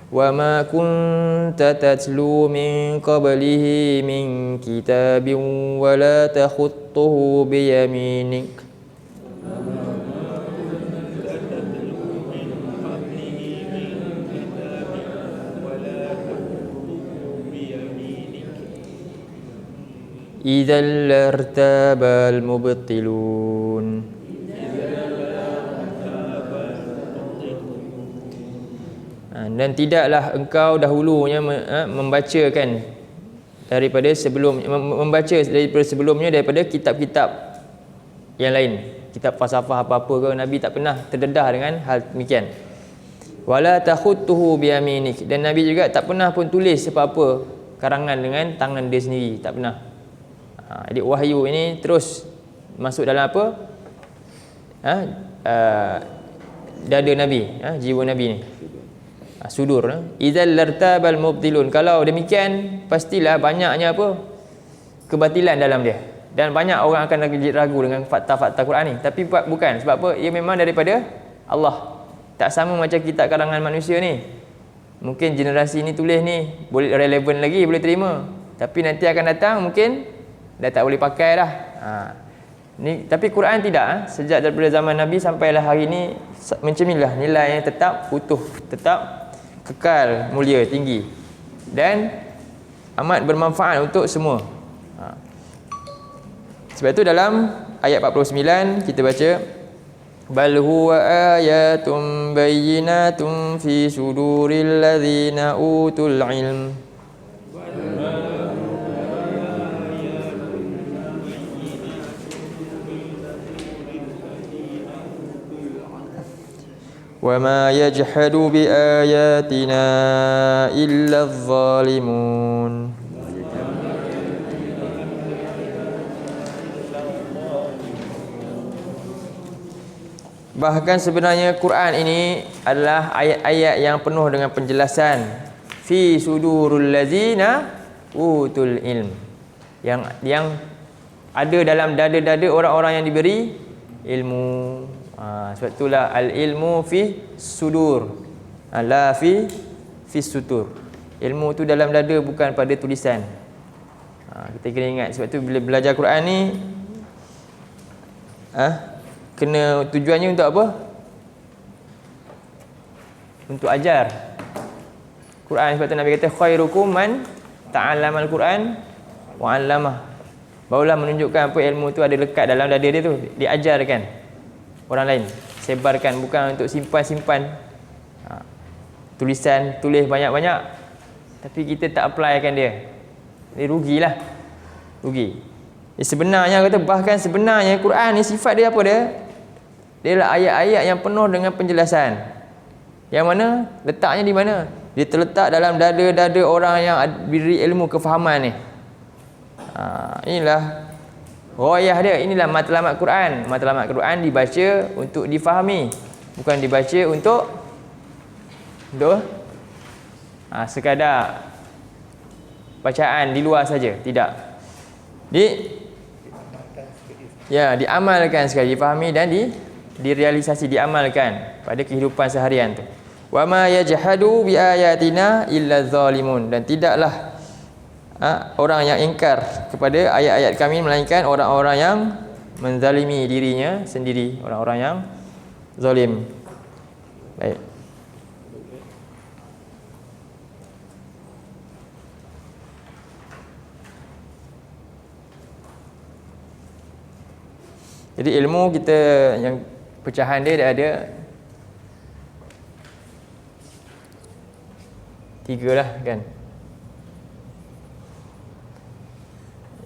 Wa ma kunta tatlu min qablihi min kitabin wa la takhutuhu bi yaminik. Idzal lartabal mubtilun. Dan tidaklah engkau dahulunya membacakan daripada sebelum membaca daripada sebelumnya daripada kitab-kitab yang lain, kitab falsafah apa-apa ke, Nabi tak pernah terdedah dengan hal demikian. Wala takhutuhu biyaminik, dan Nabi juga tak pernah pun tulis apa-apa karangan dengan tangan dia sendiri, tak pernah. Jadi wahyu ini terus masuk dalam apa? Dada Nabi, jiwa Nabi ni. Sudur. Idzal lartabal mubtilun. Kalau demikian, pastilah banyaknya apa? Kebatilan dalam dia. Dan banyak orang akan ragu dengan fakta-fakta Quran ni. Tapi bukan. Sebab apa? Ia memang daripada Allah. Tak sama macam kitab karangan manusia ni. Mungkin generasi ni tulis ni boleh relevan lagi, boleh terima. Tapi nanti akan datang mungkin dah tak boleh pakai dah. Ni, tapi Quran tidak. Sejak daripada zaman Nabi sampailah hari ni, macam inilah nilainya tetap utuh, tetap kekal, mulia, tinggi, dan amat bermanfaat untuk semua. Sebab itu dalam ayat 49 kita baca bal huwa ayatun bayyinatun fi suduril ladzina utul ilm. وَمَا يَجْحَدُ بِآيَاتِنَا إِلَّا الظَّالِمُونَ. Bahkan sebenarnya Quran ini adalah ayat-ayat yang penuh dengan penjelasan. Fi sudurul ladzina utul ilm. Yang ada dalam dada-dada orang-orang yang diberi ilmu. Sebab itulah al-ilmu fi sudur, la fi sutur. Ilmu tu dalam dada, bukan pada tulisan. Kita kena ingat. Sebab tu bila belajar Quran ni kena tujuannya untuk apa? Untuk ajar Quran. Sebab tu Nabi kata khairukum man ta'allamal Quran wa 'allamah. Barulah menunjukkan apa ilmu tu ada lekat dalam dada dia tu, diajarkan orang lain, sebarkan, bukan untuk simpan-simpan. Tulis banyak-banyak tapi kita tak applykan dia. Dia rugilah. Rugi. Sebenarnya kata, bahkan sebenarnya Quran ni sifat dia apa dia? Dia adalah ayat-ayat yang penuh dengan penjelasan. Yang mana? Letaknya di mana? Dia terletak dalam dada-dada orang yang beri ilmu kefahaman ni. Inilah royah dia. Inilah matlamat Quran. Matlamat Quran dibaca untuk difahami, bukan dibaca untuk sekadar bacaan di luar saja. Tidak. Diamalkan sekali, difahami dan direalisasi, diamalkan pada kehidupan seharian tu. Wa ma yajhadu bi ayatina illa zalimun. Dan tidaklah orang yang ingkar kepada ayat-ayat kami melainkan orang-orang yang menzalimi dirinya sendiri, orang-orang yang zalim. Baik. Jadi ilmu kita yang pecahan dia ada 3 lah kan.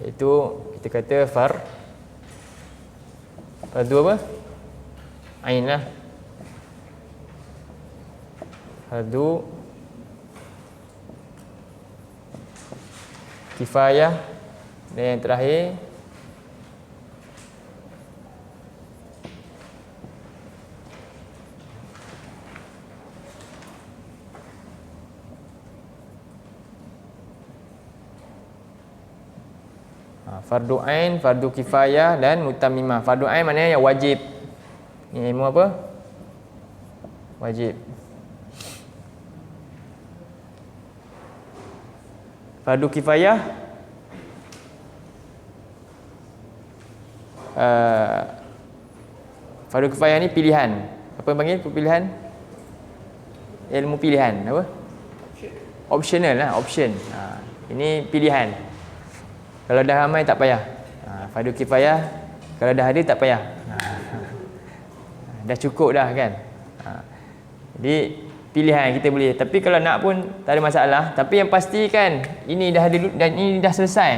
Iaitu kita kata fardu apa? Ain lah. Fardu kifayah, dan yang terakhir fardu ain, fardu kifayah dan mutammimah. Fardu ain maknanya yang wajib. Ni ilmu apa? Wajib. Fardu kifayah fardu kifayah ni pilihan. Apa yang panggil pilihan? Ilmu pilihan. Apa? Optional lah, option. Ini pilihan. Kalau dah ramai tak payah. Fardu kifayah kalau dah ada tak payah. Dah cukup dah kan. Jadi pilihan kita boleh. Tapi kalau nak pun tak ada masalah. Tapi yang pasti kan ini dah ada dan ini dah selesai.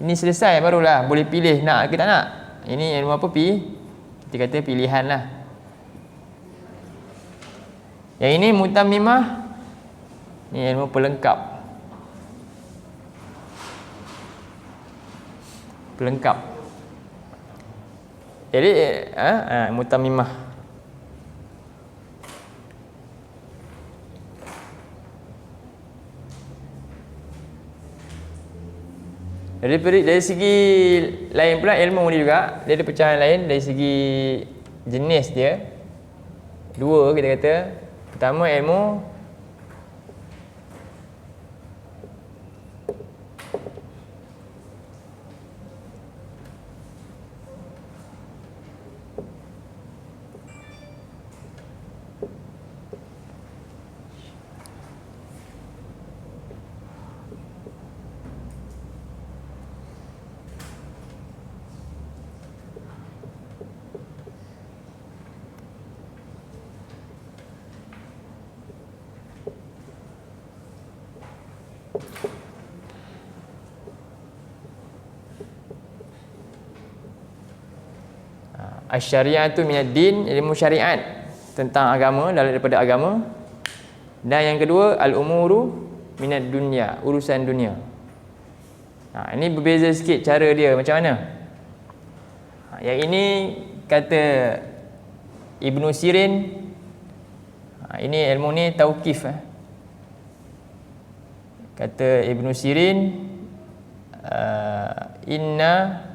Ini selesai barulah boleh pilih nak ke tak nak. Ini ilmu apa kita kata pilihan lah. Yang ini mutammimah. Ini ilmu pelengkap. Pelengkap. Jadi mutammimah. Dari segi lain pula ilmu ni juga dia ada pecahan lain dari segi jenis dia. 2 kita kata. Pertama ilmu Asy-syari'atu minad din, ilmu syariat tentang agama, daripada agama. Dan yang kedua al-umuru minad dunya, urusan dunia. Ini berbeza sikit cara dia macam mana. Yang ini kata Ibnu Sirin. Ini ilmu ni tauqif. Kata Ibnu Sirin, inna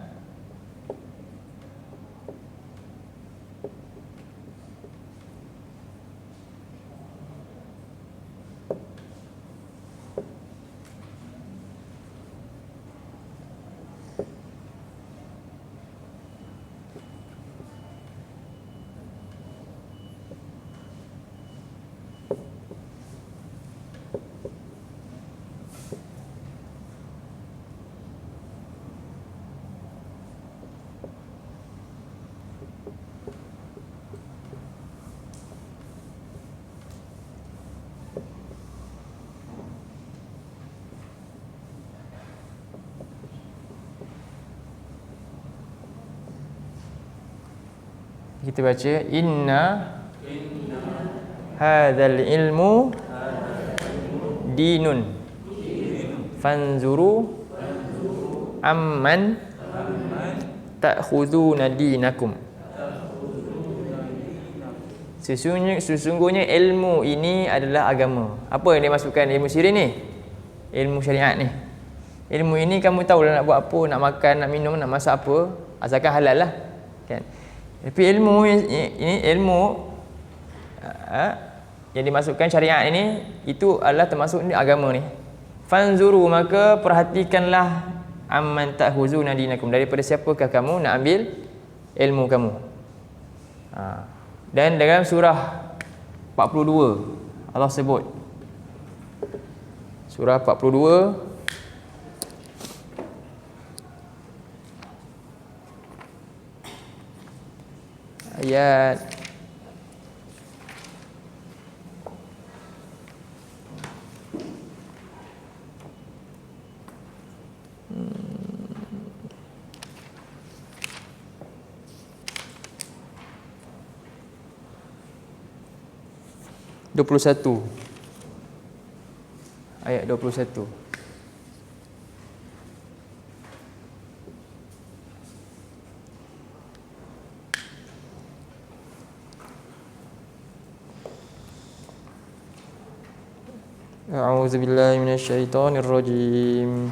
kita baca inna hadzal ilmu dinun fanzuru amman ta'khuduna dinakum. Sesungguhnya ilmu ini adalah agama. Apa yang dia masukkan ilmu sirin ni? Ilmu syariat ni. Ilmu ini kamu tahu lah nak buat apa, nak makan, nak minum, nak masak apa, asalkan halal lah kan. Tapi ilmu ini ilmu yang dimasukkan syariat ini itu adalah termasuk ni agama ni. Fanzuru, maka perhatikanlah amman ta'khuzuna dinakum, daripada siapakah kamu nak ambil ilmu kamu. Dan dalam surah 42 Allah sebut, surah 42 ayat ayat. Hmm. 21. Ayat 21. A'udzu billahi minasyaitonir rajim.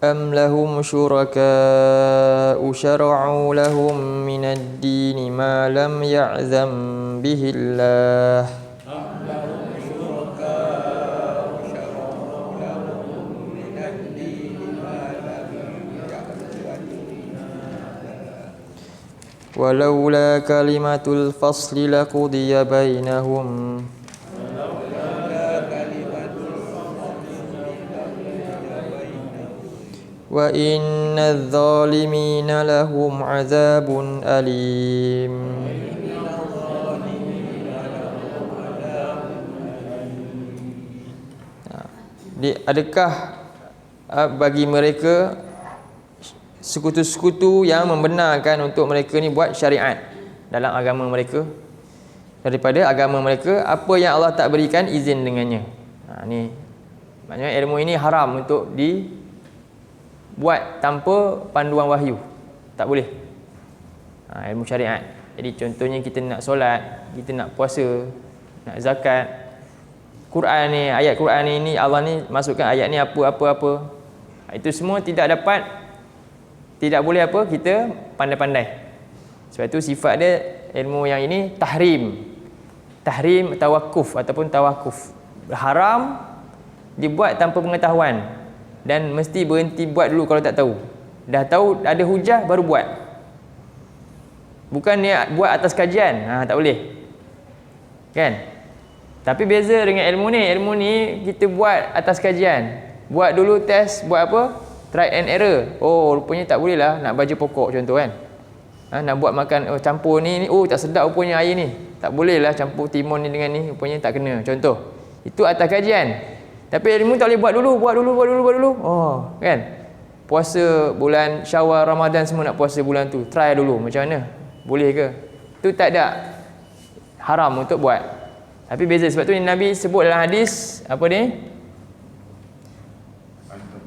Am lahum syuraka'u syara'u lahum minad dini ma lam ya'zam bihi Allah. Walaula kalimatul fasli laqudiya bainahum. Wa innadh zalimina lahum azabun alim. Adakah bagi mereka sekutu-sekutu yang membenarkan untuk mereka ni buat syariat dalam agama mereka, daripada agama mereka apa yang Allah tak berikan izin dengannya? Ni maknanya ilmu ini haram untuk dibuat tanpa panduan wahyu. Tak boleh. Ilmu syariat. Jadi contohnya kita nak solat, kita nak puasa, nak zakat. Quran ni, ayat Quran ni Allah ni masukkan ayat ni apa. Itu semua tidak boleh kita pandai-pandai. Sebab itu sifat dia ilmu yang ini tahrim tawakuf ataupun tawakuf. Haram dibuat tanpa pengetahuan dan mesti berhenti buat dulu kalau tak tahu. Dah tahu ada hujah baru buat. Bukan dia buat atas kajian. Tak boleh. Kan? Tapi beza dengan ilmu ni kita buat atas kajian. Buat dulu test, buat apa? Try and error. Rupanya tak boleh lah nak baju pokok contoh kan. Nak buat makan, campur ni, tak sedap rupanya air ni. Tak boleh lah campur timun ni dengan ni, rupanya tak kena. Contoh. Itu atas kajian. Tapi ilmu tak boleh buat dulu. Kan. Puasa bulan Syawal, Ramadan semua nak puasa bulan tu. Try dulu macam mana? Boleh ke? Itu tak ada. Haram untuk buat. Tapi beza. Sebab tu Nabi sebut dalam hadis, apa ni?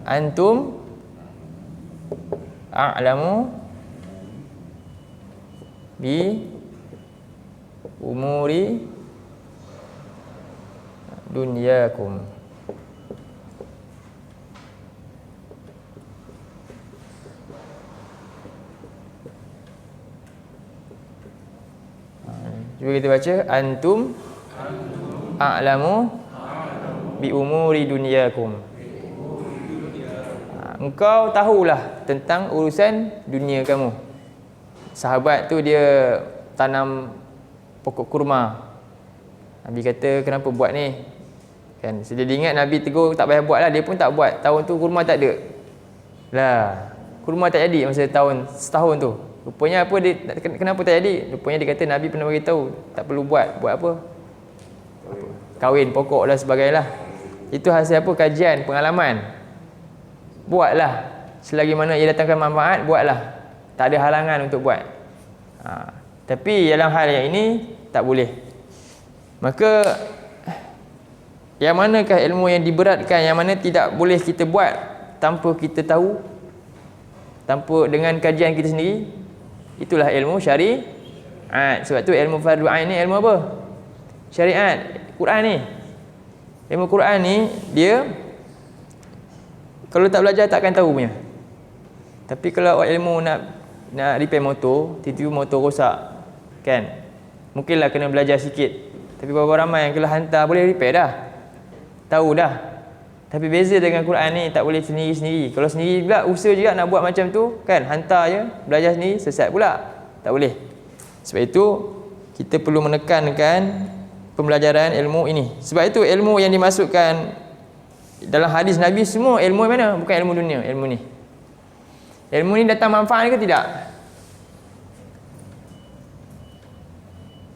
Antum a'lamu bi umuri dunyakum. Cuba kita baca, antum a'lamu bi umuri dunyakum. Engkau tahulah tentang urusan dunia kamu. Sahabat tu dia tanam pokok kurma. Nabi kata, kenapa buat ni? Kan, dia ingat Nabi tegur tak payah buat lah. Dia pun tak buat. Tahun tu kurma tak ada. Kurma tak jadi masa setahun tu. Rupanya apa dia, kenapa tak jadi? Rupanya dia kata Nabi pernah beritahu tak perlu buat. Buat apa? Kahwin pokok dan sebagainya. Itu hasil apa? Kajian, pengalaman. Buatlah. Selagi mana ia datangkan manfaat, buatlah. Tak ada halangan untuk buat. Tapi dalam hal yang ini tak boleh. Maka yang manakah ilmu yang diberatkan, yang mana tidak boleh kita buat tanpa kita tahu, tanpa dengan kajian kita sendiri? Itulah ilmu syariat. Sebab tu ilmu fardu ain ni ilmu apa? Syariat. Quran ni. Ilmu Quran ni dia kalau tak belajar takkan tahu punya. Tapi kalau ilmu nak repair motor, tiba-tiba motor rosak, kan? Mungkinlah kena belajar sikit. Tapi berapa ramai yang kalau hantar boleh repair dah. Tahu dah. Tapi beza dengan Quran ni, tak boleh sendiri-sendiri. Kalau sendiri pula usaha juga nak buat macam tu, kan? Hantar je, belajar sendiri, sesat pula. Tak boleh. Sebab itu kita perlu menekankan pembelajaran ilmu ini. Sebab itu ilmu yang dimasukkan dalam hadis Nabi semua ilmu mana? Bukan ilmu dunia, ilmu ni. Ilmu ni datang manfaat ke tidak?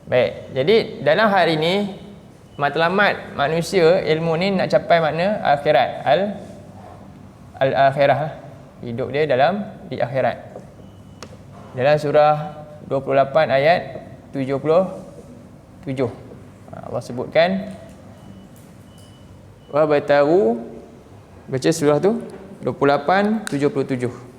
Baik, jadi dalam hal ini matlamat manusia ilmu ni nak capai makna akhirat, al-akhirah, hidup dia di akhirat. Dalam surah 28 ayat 77 Allah sebutkan wa bataru, baca surah tu 28 77.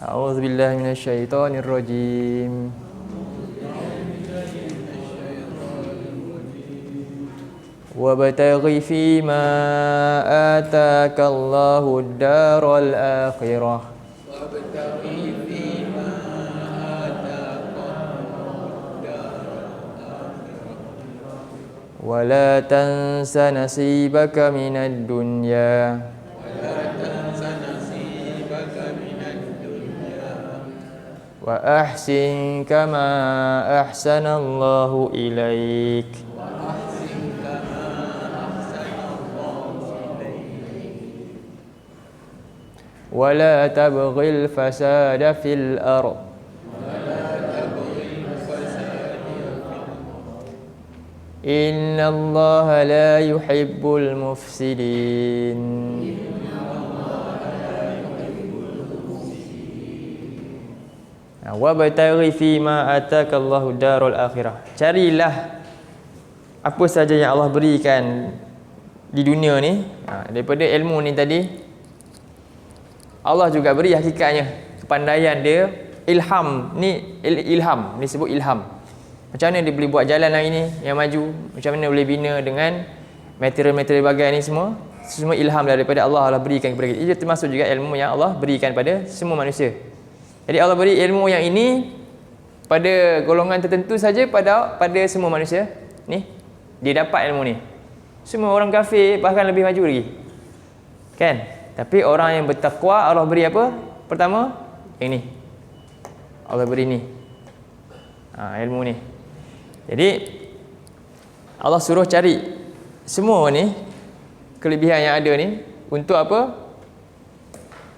A'udzu billahi minasyaitonir rajim. Wabtaghi fima atakallahu ad-daral akhirah. Wala tansa nasibaka minad dunya. Wa ahsin kama ahsanallahu ilaik. Wa la tabghil fasada fil ard. Innallaha la yuhibbul mufsidin. Wabtaghi fima atakallahu darul akhirah. Carilah apa saja yang Allah berikan di dunia ni. Daripada ilmu ni tadi, Allah juga beri hakikatnya, kepandaian dia, ilham ni, ilham ni sebut ilham. Macam mana dia boleh buat jalan hari ni yang maju, macam mana boleh bina dengan material-material bagai ni semua ilham daripada Allah berikan kepada kita. Itu termasuk juga ilmu yang Allah berikan pada semua manusia. Jadi Allah beri ilmu yang ini pada golongan tertentu saja, pada semua manusia ni dia dapat ilmu ni. Semua orang kafir bahkan lebih maju lagi. Kan? Tapi orang yang bertakwa Allah beri apa? Pertama, yang ni. Allah beri ni. Ilmu ni. Jadi Allah suruh cari semua ni kelebihan yang ada ni untuk apa?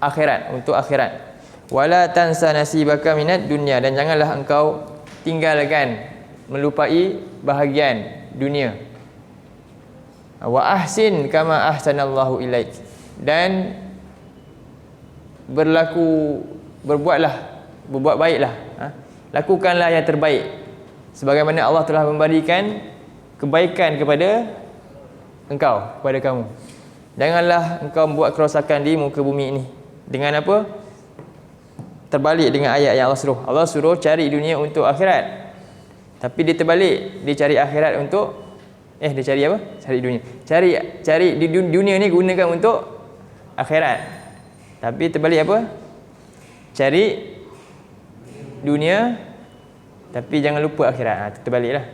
Akhirat, untuk akhirat. Wala tansa nasibaka minad dunya, dan janganlah engkau tinggalkan, melupai bahagian dunia. Wa ahsin kama ahsanallahu ilaik, dan berbuat baiklah, lakukanlah yang terbaik sebagaimana Allah telah memberikan kebaikan kepada engkau, kepada kamu. Janganlah engkau membuat kerosakan di muka bumi ini. Dengan apa? Terbalik dengan ayat yang Allah suruh. Allah suruh cari dunia untuk akhirat, tapi dia terbalik, dia cari akhirat untuk dia cari apa? Cari dunia. Cari di dunia ni gunakan untuk akhirat. Tapi terbalik apa? Cari dunia tapi jangan lupa akhirat. Terbaliklah.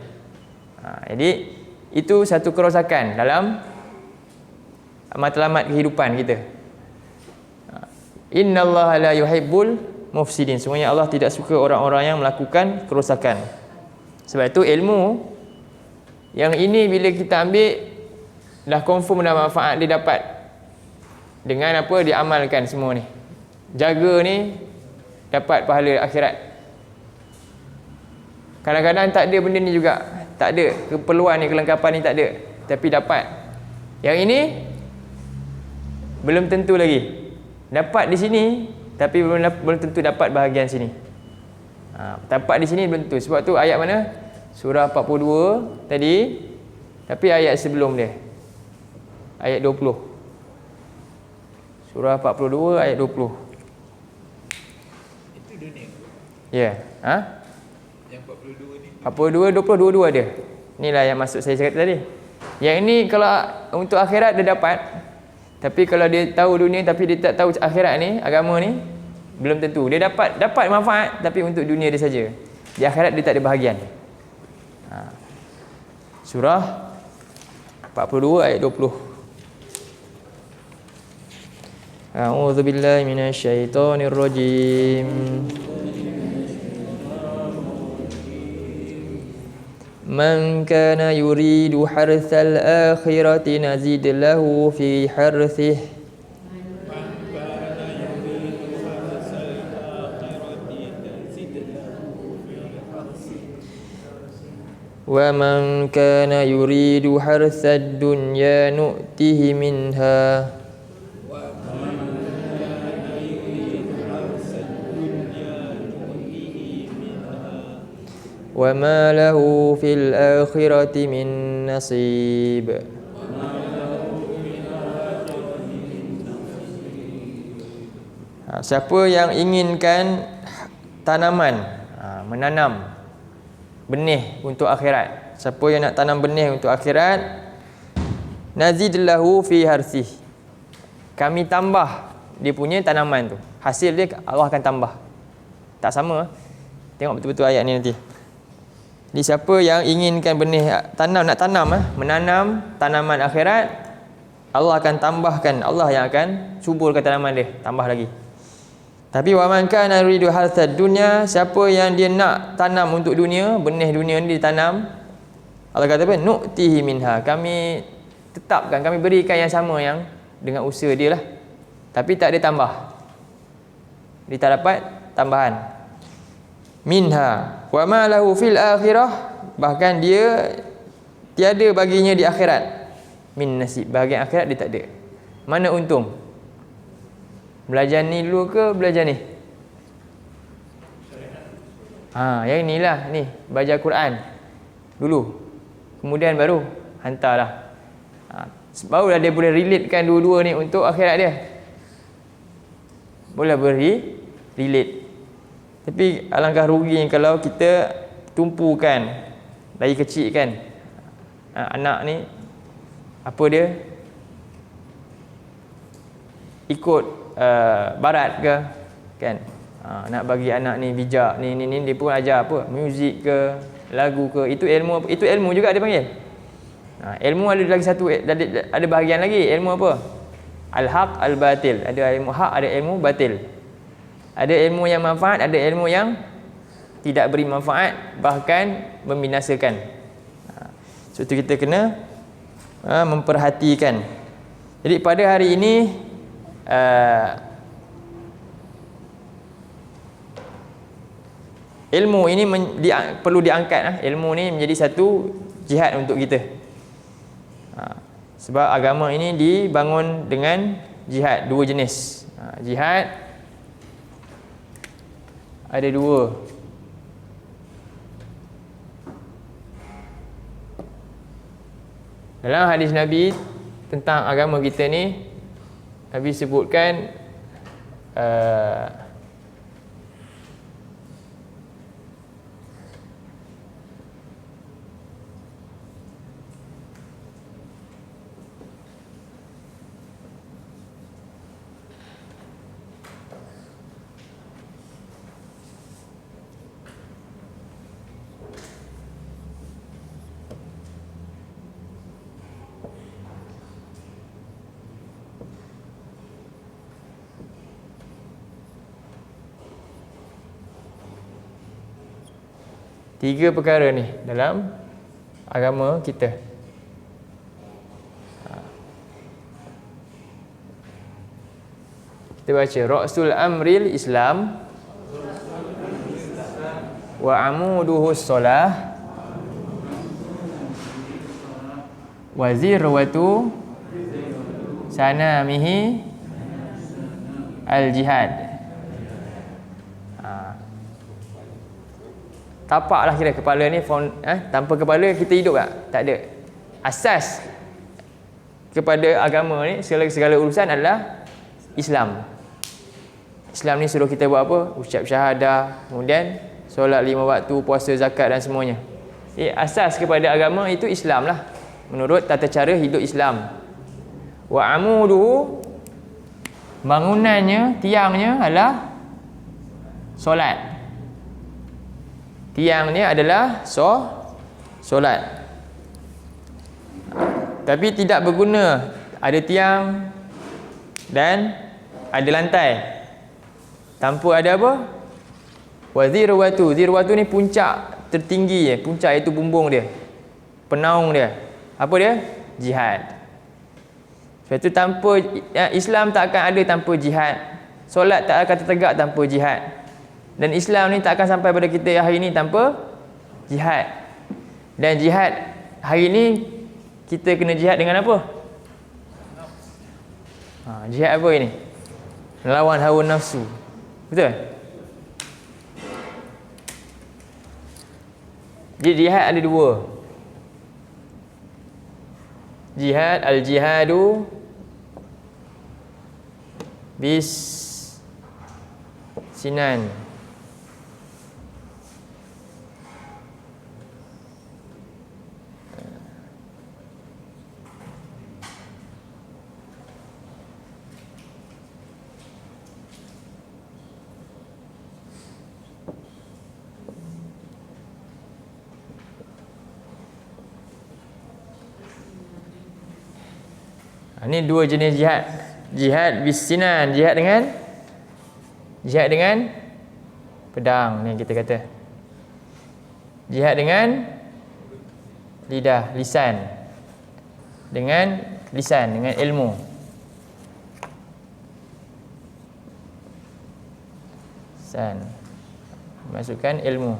Jadi itu satu kerosakan dalam matlamat kehidupan kita. Innallaha la yuhibbul mufsidin. Semuanya Allah tidak suka orang-orang yang melakukan kerosakan. Sebab itu ilmu yang ini bila kita ambil dah confirm dah manfaat dia dapat. Dengan apa? Diamalkan semua ni. Jaga ni dapat pahala akhirat. Kadang-kadang tak ada benda ni juga. Tak ada keperluan ni, kelengkapan ni tak ada, tapi dapat. Yang ini belum tentu lagi. Dapat di sini tapi belum tentu dapat bahagian sini. Dapat di sini belum tentu. Sebab tu ayat mana? Surah 42 tadi, tapi ayat sebelum dia, ayat 20. Surah 42 ayat 20. Itu dunia. Ya. Yang 42 ni. 42, 20, dua-dua ada. Inilah yang maksud saya cakap tadi. Yang ini kalau untuk akhirat dia dapat. Tapi kalau dia tahu dunia tapi dia tak tahu akhirat ni, agama ni, belum tentu. Dia dapat manfaat tapi untuk dunia dia saja. Di akhirat dia tak ada bahagian. Surah 42 ayat 20. A'udzu billahi minasyaitonir rajim. Man kana yuridu harthal akhirati nazid lahu fi harthihi wa man kana yuridu harthad dunya nu'tihi minha wa ma lahu fil akhirati min nasib. Siapa yang inginkan tanaman, menanam benih untuk akhirat, siapa yang nak tanam benih untuk akhirat, nazid lahu fi harsih, kami tambah dia punya tanaman tu, hasil dia Allah akan tambah. Tak sama, tengok betul-betul ayat ni nanti. Jadi siapa yang inginkan benih nak tanam, menanam tanaman akhirat, Allah akan tambahkan, Allah yang akan suburkan tanaman dia, tambah lagi. Tapi wa man kana yuridu harthad dunya, siapa yang dia nak tanam untuk dunia, benih dunia ni ditanam, Allah kata apa? Nu'tihi minha, kami tetapkan, kami berikan yang sama yang dengan usaha dia lah. Tapi tak ada tambah. Dia tak dapat tambahan. Minha wa ma lahu fil akhirah, bahkan dia tiada baginya di akhirat. Min nasib, bahagian akhirat dia tak ada. Mana untung? Belajar ni dulu ke belajar ni? Yang inilah ni, belajar Quran dulu. Kemudian baru hantarlah. Barulah dia boleh relatekan dua-dua ni untuk akhirat dia. Boleh relate. Tapi alangkah ruginya kalau kita tumpukan dari kecil kan. Anak ni apa dia? Ikut barat ke kan, nak bagi anak ni bijak ni dia pun ajar apa, muzik ke, lagu ke, itu ilmu juga dia panggil. Ilmu ada lagi satu, ada bahagian lagi, ilmu apa? Al-haq al-batil, ada ilmu hak, ada ilmu batil. Ada ilmu yang manfaat, ada ilmu yang tidak beri manfaat, bahkan membinasakan. So itu kita kena memperhatikan. Jadi pada hari ini ilmu ini perlu diangkat. Ilmu ni menjadi satu jihad untuk kita. Sebab agama ini dibangun dengan jihad, dua jenis. Jihad ada dua. Dalam hadis Nabi tentang agama kita ni, Nabi sebutkan tiga perkara ni dalam agama kita. Kita baca Ra'sul Amril Islam wa amuduhus solah wa zirwatu sanamihi al-jihad. Tapaklah kira kepala ni tanpa kepala kita hidup tak ada. Asas kepada agama ni, segala urusan adalah Islam. Islam ni suruh kita buat apa? Ucap syahadah, kemudian solat 5 waktu, puasa, zakat dan semuanya. Asas kepada agama itu Islam lah, menurut tata cara hidup Islam. Wa amuduhu, bangunannya, tiangnya adalah solat. Tiang ni adalah solat. Tapi tidak berguna ada tiang dan ada lantai tanpa ada apa? Wa zirwatu. Zirwatu ni puncak tertinggi, puncak itu bumbung dia, penaung dia. Apa dia? Jihad. Sebab itu tanpa Islam tak akan ada tanpa jihad. Solat tak akan tertegak tanpa jihad. Dan Islam ni tak akan sampai pada kita hari ni tanpa jihad. Dan jihad hari ni kita kena jihad dengan apa? Jihad apa ini? Melawan hawa nafsu. Betul? Jadi jihad ada dua. Jihad, al-jihadu bis sinan. Ini dua jenis jihad. Jihad bisinan, jihad dengan pedang ni kita kata. Jihad dengan lidah, lisan. Dengan lisan, dengan ilmu. Lisan. Masukkan ilmu.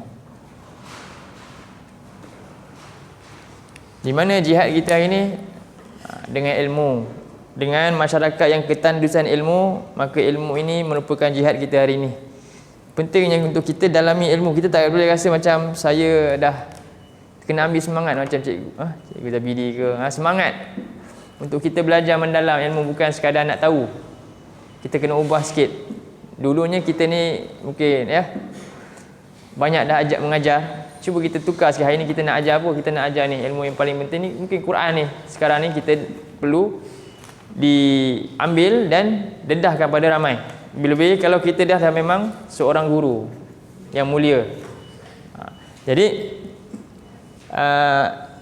Di mana jihad kita hari ni? Dengan ilmu, dengan masyarakat yang ketandusan ilmu, maka ilmu ini merupakan jihad kita hari ini. Pentingnya untuk kita dalami ilmu. Kita tak boleh rasa macam saya dah kena ambil semangat macam cikgu Zabidi ke. Semangat untuk kita belajar mendalam ilmu, bukan sekadar nak tahu. Kita kena ubah sikit. Dulunya kita ni mungkin banyak dah ajak mengajar. Cuba kita tukar sikit. Hari ni kita nak ajar apa? Kita nak ajar ni ilmu yang paling penting ni mungkin Quran ni. Sekarang ni kita perlu diambil dan dedahkan pada ramai. Lebih-lebih kalau kita dah memang seorang guru yang mulia. Jadi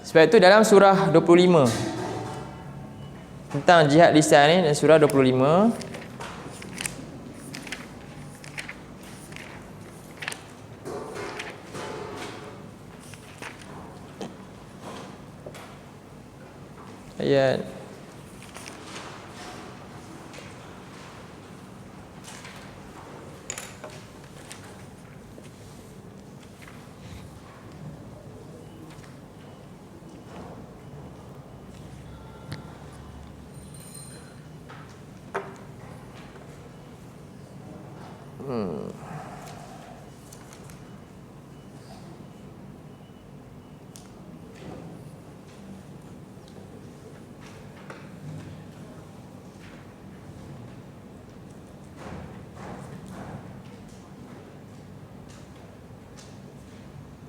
sebab itu dalam surah 25 tentang jihad lisan ni, surah 25 ayat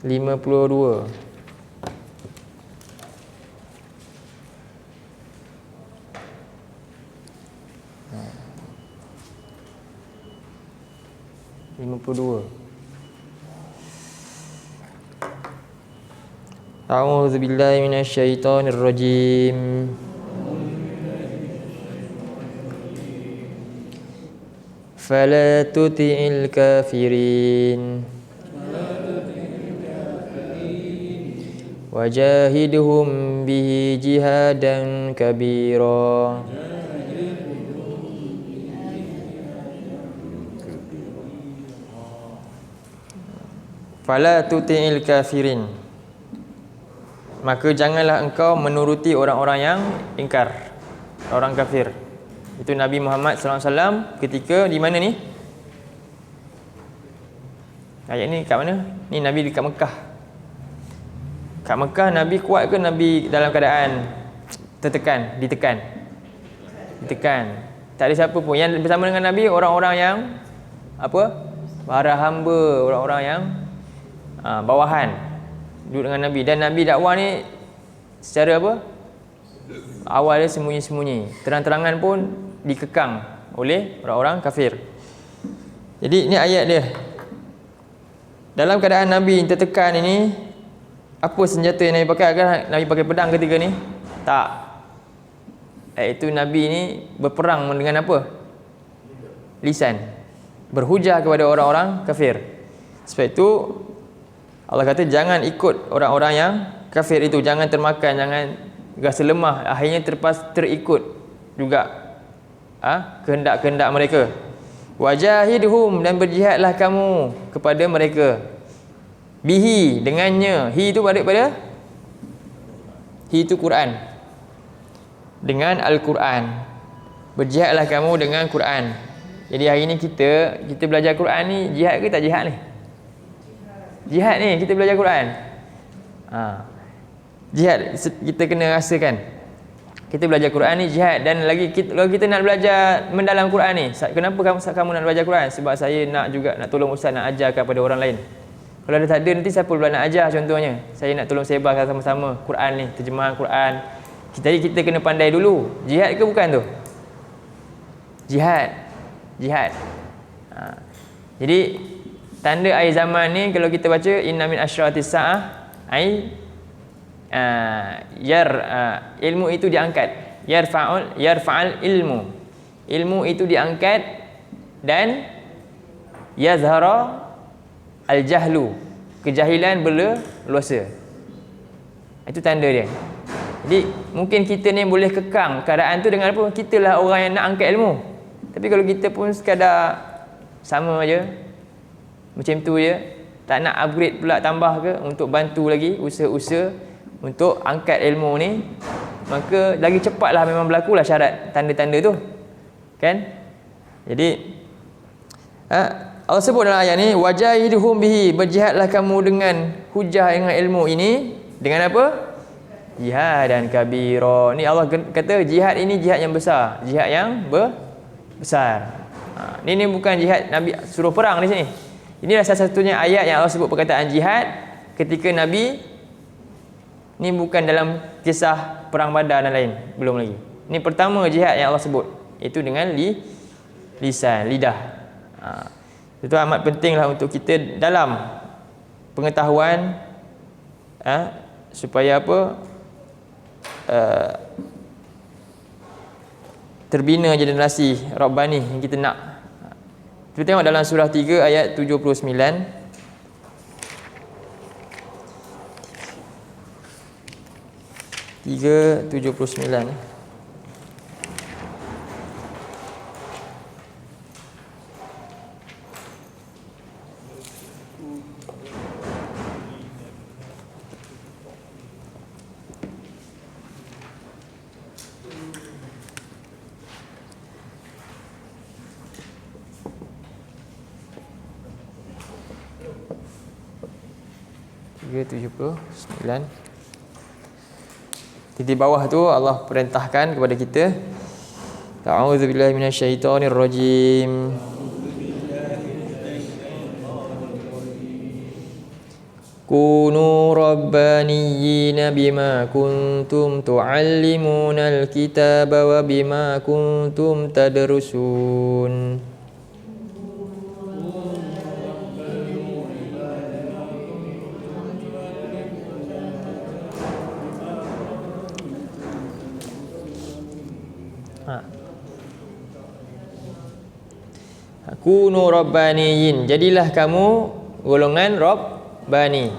52. A'udzu billahi minasyaitonir rajim. Fala tuti'il kafirin wajahidhum bihi jihadan kabira. Fala tuti'il kafirin, maka janganlah engkau menuruti orang-orang yang ingkar, orang kafir. Itu Nabi Muhammad SAW ketika di mana ni? Ayat ni kat mana? Ni Nabi dekat Mekah. Kat Mekah Nabi kuat ke Nabi dalam keadaan ditekan? Tak ada siapa pun yang bersama dengan Nabi, orang-orang yang para hamba, orang-orang yang bawahan duduk dengan Nabi. Dan Nabi dakwah ni secara awal dia sembunyi-sembunyi, terang-terangan pun dikekang oleh orang-orang kafir. Jadi ni ayat dia. dalam keadaan Nabi tertekan ini, apa senjata yang Nabi pakai? Agar Nabi pakai pedang ketika ni? Tak. Iaitu Nabi ini berperang dengan apa? Lisan. Berhujah kepada orang-orang kafir. Sebab itu Allah kata jangan ikut orang-orang yang kafir itu, jangan termakan, jangan rasa lemah, akhirnya terikut juga kehendak-kehendak mereka. Wajahidhum, dan berjihadlah kamu kepada mereka. Bihi, dengannya. Hi itu balik pada hi itu Quran. Dengan Al-Quran. Berjihadlah kamu dengan Quran. Jadi hari ni kita belajar Quran ni, jihad ke tak jihad ni? Jihad ni, kita belajar Quran. Jihad kita kena rasakan. Kita belajar Quran ni jihad. Dan lagi kalau kita nak belajar mendalam Quran ni, kenapa kamu nak belajar Quran? Sebab saya nak tolong ustaz, nak ajarkan pada orang lain. Kalau ada tak ada, nanti siapa pula nak ajar contohnya? Saya nak tolong sebarkan sama-sama Quran ni, terjemahan Quran. Jadi kita kena pandai dulu. Jihad ke bukan tu? Jihad. Jadi tanda akhir zaman ni kalau kita baca inna min asyratis saah ilmu itu diangkat. Yarfa'al ilmu itu diangkat, dan yazhara al-jahlu, kejahilan berleluasa. Itu tanda dia. Jadi mungkin kita ni boleh kekang keadaan tu dengan apa? Kitalah orang yang nak angkat ilmu. Tapi kalau kita pun sekadar sama aja, macam tu je, tak nak upgrade pula, tambah ke untuk bantu lagi usaha-usaha untuk angkat ilmu ni, maka lagi cepatlah memang berlakulah syarat tanda-tanda tu. Kan? Jadi Allah sebut dalam ayat ni, wajahidhum bihi, berjihadlah kamu dengan hujah, dengan ilmu ini. Dengan apa? Jihad dan kabira. Ni Allah kata jihad ini jihad yang besar, jihad yang besar. Ini bukan jihad Nabi suruh perang di sini. Inilah salah satunya ayat yang Allah sebut perkataan jihad ketika Nabi ni, bukan dalam kisah perang Badar dan lain, belum lagi. Ini pertama jihad yang Allah sebut, itu dengan lisan, lidah. Itu amat pentinglah untuk kita dalam pengetahuan, supaya apa? Terbina generasi Rabbani yang kita nak. Kita tengok dalam surah 3 ayat 79. 3:79. Di bawah tu Allah perintahkan kepada kita, A'udzubillahi minasyaitonirrajim. Kunu rabbaniyina bima kuntum tu'allimunal kitaba wa bima kuntum tadrusun. Kunu rabbaniyin, jadilah kamu golongan Rabbani.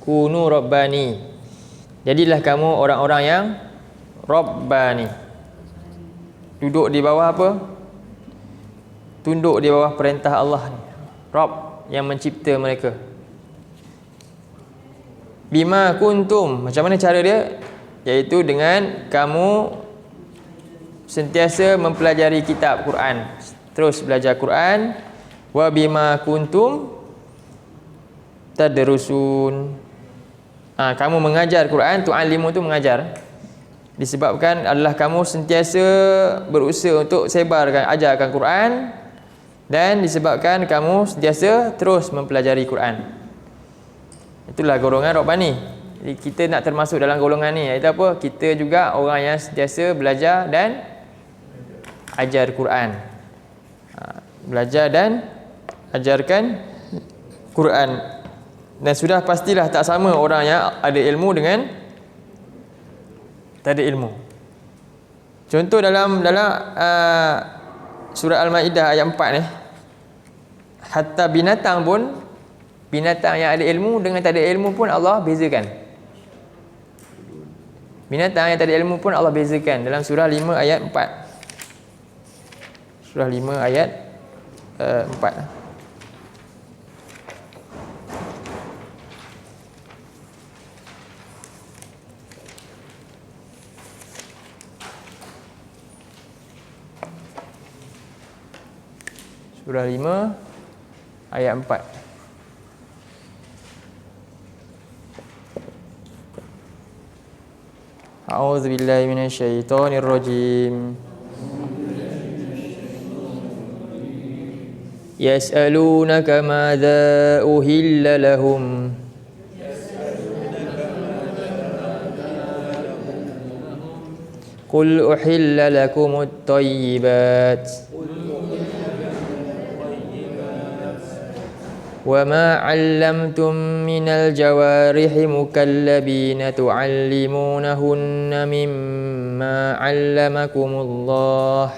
Kunu Rabbani, jadilah kamu orang-orang yang Rabbani. Duduk di bawah apa? Tunduk di bawah perintah Allah ni, Rabb yang mencipta mereka. Bima kuntum, macam mana cara dia? Iaitu dengan kamu sentiasa mempelajari kitab Quran, terus belajar Quran. Wa bima kuntum tadrusun, kamu mengajar Quran. Tu'allimu tu mengajar, disebabkan adalah kamu sentiasa berusaha untuk sebarkan, ajarkan Quran, dan disebabkan kamu sentiasa terus mempelajari Quran. Itulah golongan Rabbani. Jadi kita nak termasuk dalam golongan ni, iaitu apa? Kita juga orang yang sentiasa belajar dan ajar Quran. Belajar dan ajarkan Quran. Dan sudah pastilah tak sama orang yang ada ilmu dengan tak ada ilmu. Contoh dalam surah Al-Maidah ayat 4 ni, hatta binatang pun, binatang yang ada ilmu dengan tak ada ilmu pun Allah bezakan. Binatang yang tak ada ilmu pun Allah bezakan dalam surah 5 ayat 4. Surah 5 ayat 4. Surah 5 ayat 4. A'udzu billahi minasyaitonir rajim. Yas'alunaka madza uhilla lahum. Qul uhilla lakumut thayyibat. وَمَا عَلَّمْتُم مِّنَ الْجَوَارِحِ مُكَلَّبِينَ تُعَلِّمُونَهُنَّ مِمَّا عَلَّمَكُمُ اللَّهُ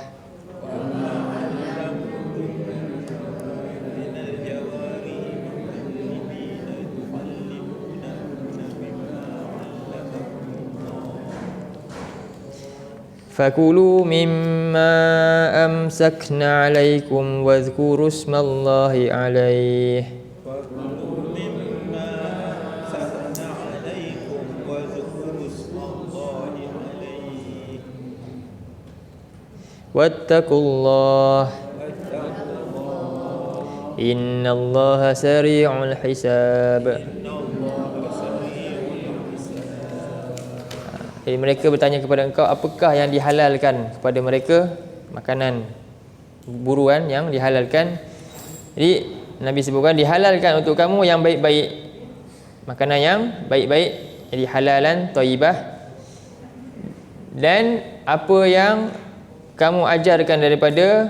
فَكُلُوا مِمَّا أَمْسَكْنَا عَلَيْكُمْ وَاذْكُرُوا اسْمَ اللَّهِ عَلَيْهِ وَاتَّقُوا اللَّهَ إِنَّ اللَّهَ سَرِيعُ الْحِسَابِ. Jadi mereka bertanya kepada engkau, apakah yang dihalalkan kepada mereka? Makanan buruan yang dihalalkan. Jadi Nabi sebutkan dihalalkan untuk kamu yang baik-baik, makanan yang baik-baik, jadi halalan thayyibah. Dan apa yang kamu ajarkan daripada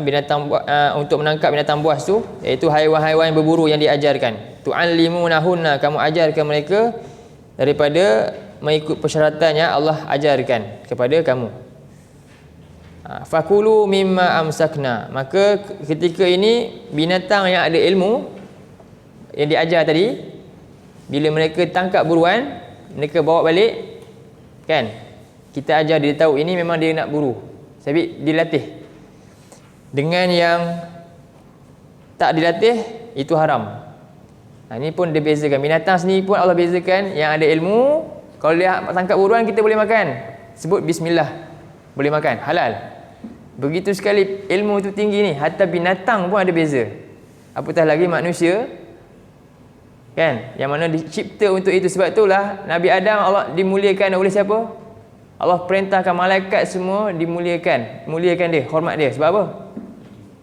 binatang untuk menangkap binatang buas tu, iaitu haiwan-haiwan yang berburu yang diajarkan. Tu'allimunahunna, kamu ajarkan mereka daripada mengikut persyaratan yang Allah ajarkan kepada kamu. Fakulu mimma amsakna, maka ketika ini binatang yang ada ilmu yang diajar tadi, bila mereka tangkap buruan, mereka bawa balik, kan, kita ajar dia tahu ini memang dia nak buru, sebab dilatih. Dengan yang tak dilatih, itu haram. Ini pun dia bezakan. Binatang sendiri pun Allah bezakan. Yang ada ilmu, kalau dia tangkap buruan, kita boleh makan, sebut bismillah, boleh makan, halal. Begitu sekali ilmu itu tinggi ni, hatta binatang pun ada beza, apatah lagi manusia, kan, yang mana dicipta untuk itu. Sebab itulah Nabi Adam Allah dimuliakan oleh siapa? Allah perintahkan malaikat semua dimuliakan, muliakan dia, hormat dia. Sebab apa?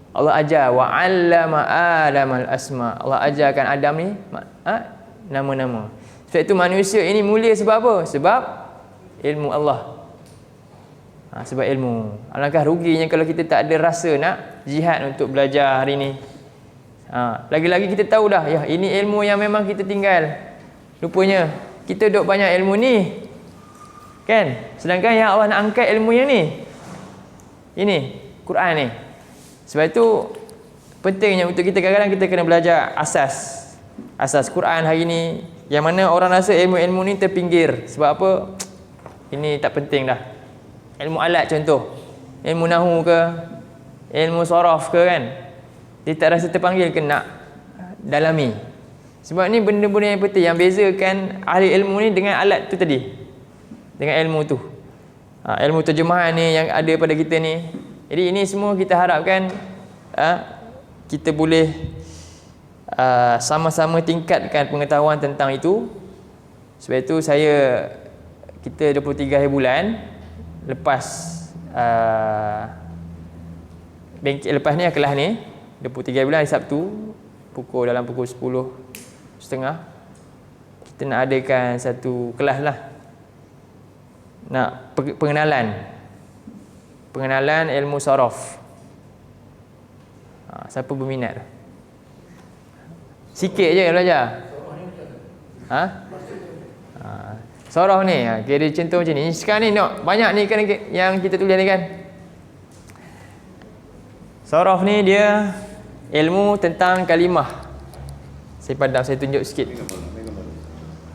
Allah ajar, wa 'allama Adamal asma. Allah ajarkan Adam ni nama-nama. Sebab itu manusia ini mulia sebab apa? Sebab ilmu Allah. Sebab ilmu. Alangkah ruginya kalau kita tak ada rasa nak jihad untuk belajar hari ni. Lagi-lagi kita tahu dah, ya, ini ilmu yang memang kita tinggal. Rupanya kita duk banyak ilmu ni, kan? Sedangkan yang Allah nak angkat ilmu yang ni, ini Quran ni. Sebab itu pentingnya untuk kita, kadang-kadang kita kena belajar asas Quran hari ni, yang mana orang rasa ilmu-ilmu ni terpinggir. Sebab apa? Ini tak penting dah. Ilmu alat contoh, ilmu nahu ke, ilmu saraf ke, kan, dia tak rasa terpanggil ke nak dalami. Sebab ni benda-benda yang penting, yang bezakan ahli ilmu ni dengan alat tu tadi, dengan ilmu tu. Ilmu terjemahan ni yang ada pada kita ni. Jadi ini semua kita harapkan kita boleh sama-sama tingkatkan pengetahuan tentang itu. Sebab itu kita 23 hari bulan lepas lepas ni kelas ni 23 bulan hari Sabtu dalam pukul 10.30 kita nak adakan satu kelas lah, nak pengenalan ilmu saraf. Siapa berminat? Sikit je belajar. Ha? Soroh ni, kira contoh macam ni. Sekarang ni tengok, banyak ni kan yang kita tulis ni kan. Soroh ni dia ilmu tentang kalimah. Saya padam, saya tunjuk sikit.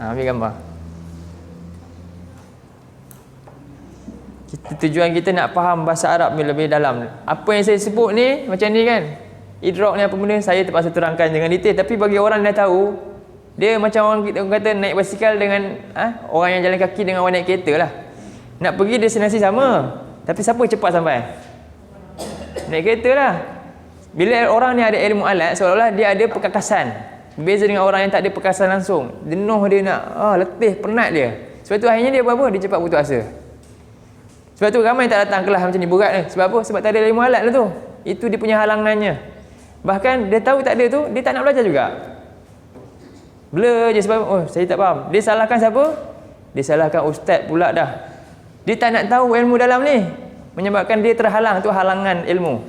Ambil gambar. Tujuan kita nak faham bahasa Arab lebih dalam. Apa yang saya sebut ni macam ni kan. Idrak ni apa benda saya terpaksa terangkan dengan detail, tapi bagi orang yang dah tahu, dia macam orang kata naik basikal dengan orang yang jalan kaki dengan orang naik kereta lah. Nak pergi destinasi sama, tapi siapa cepat sampai? Naik kereta lah. Bila orang ni ada ilmu alat, seolah-olah dia ada perkakasan. Berbeza dengan orang yang tak ada perkakasan langsung. Jenuh dia nak, letih, penat dia. Sebab tu akhirnya dia buat apa? Dia cepat putus asa. Sebab tu ramai tak datang kelas macam ni, berat ni. Sebab apa? Sebab tak ada ilmu alat lah tu. Itu dia punya halangannya. Bahkan dia tahu tak ada tu, dia tak nak belajar juga. Blur je sebab, saya tak faham. Dia salahkan siapa? Dia salahkan ustaz pula dah. Dia tak nak tahu ilmu dalam ni. Menyebabkan dia terhalang, tu halangan ilmu.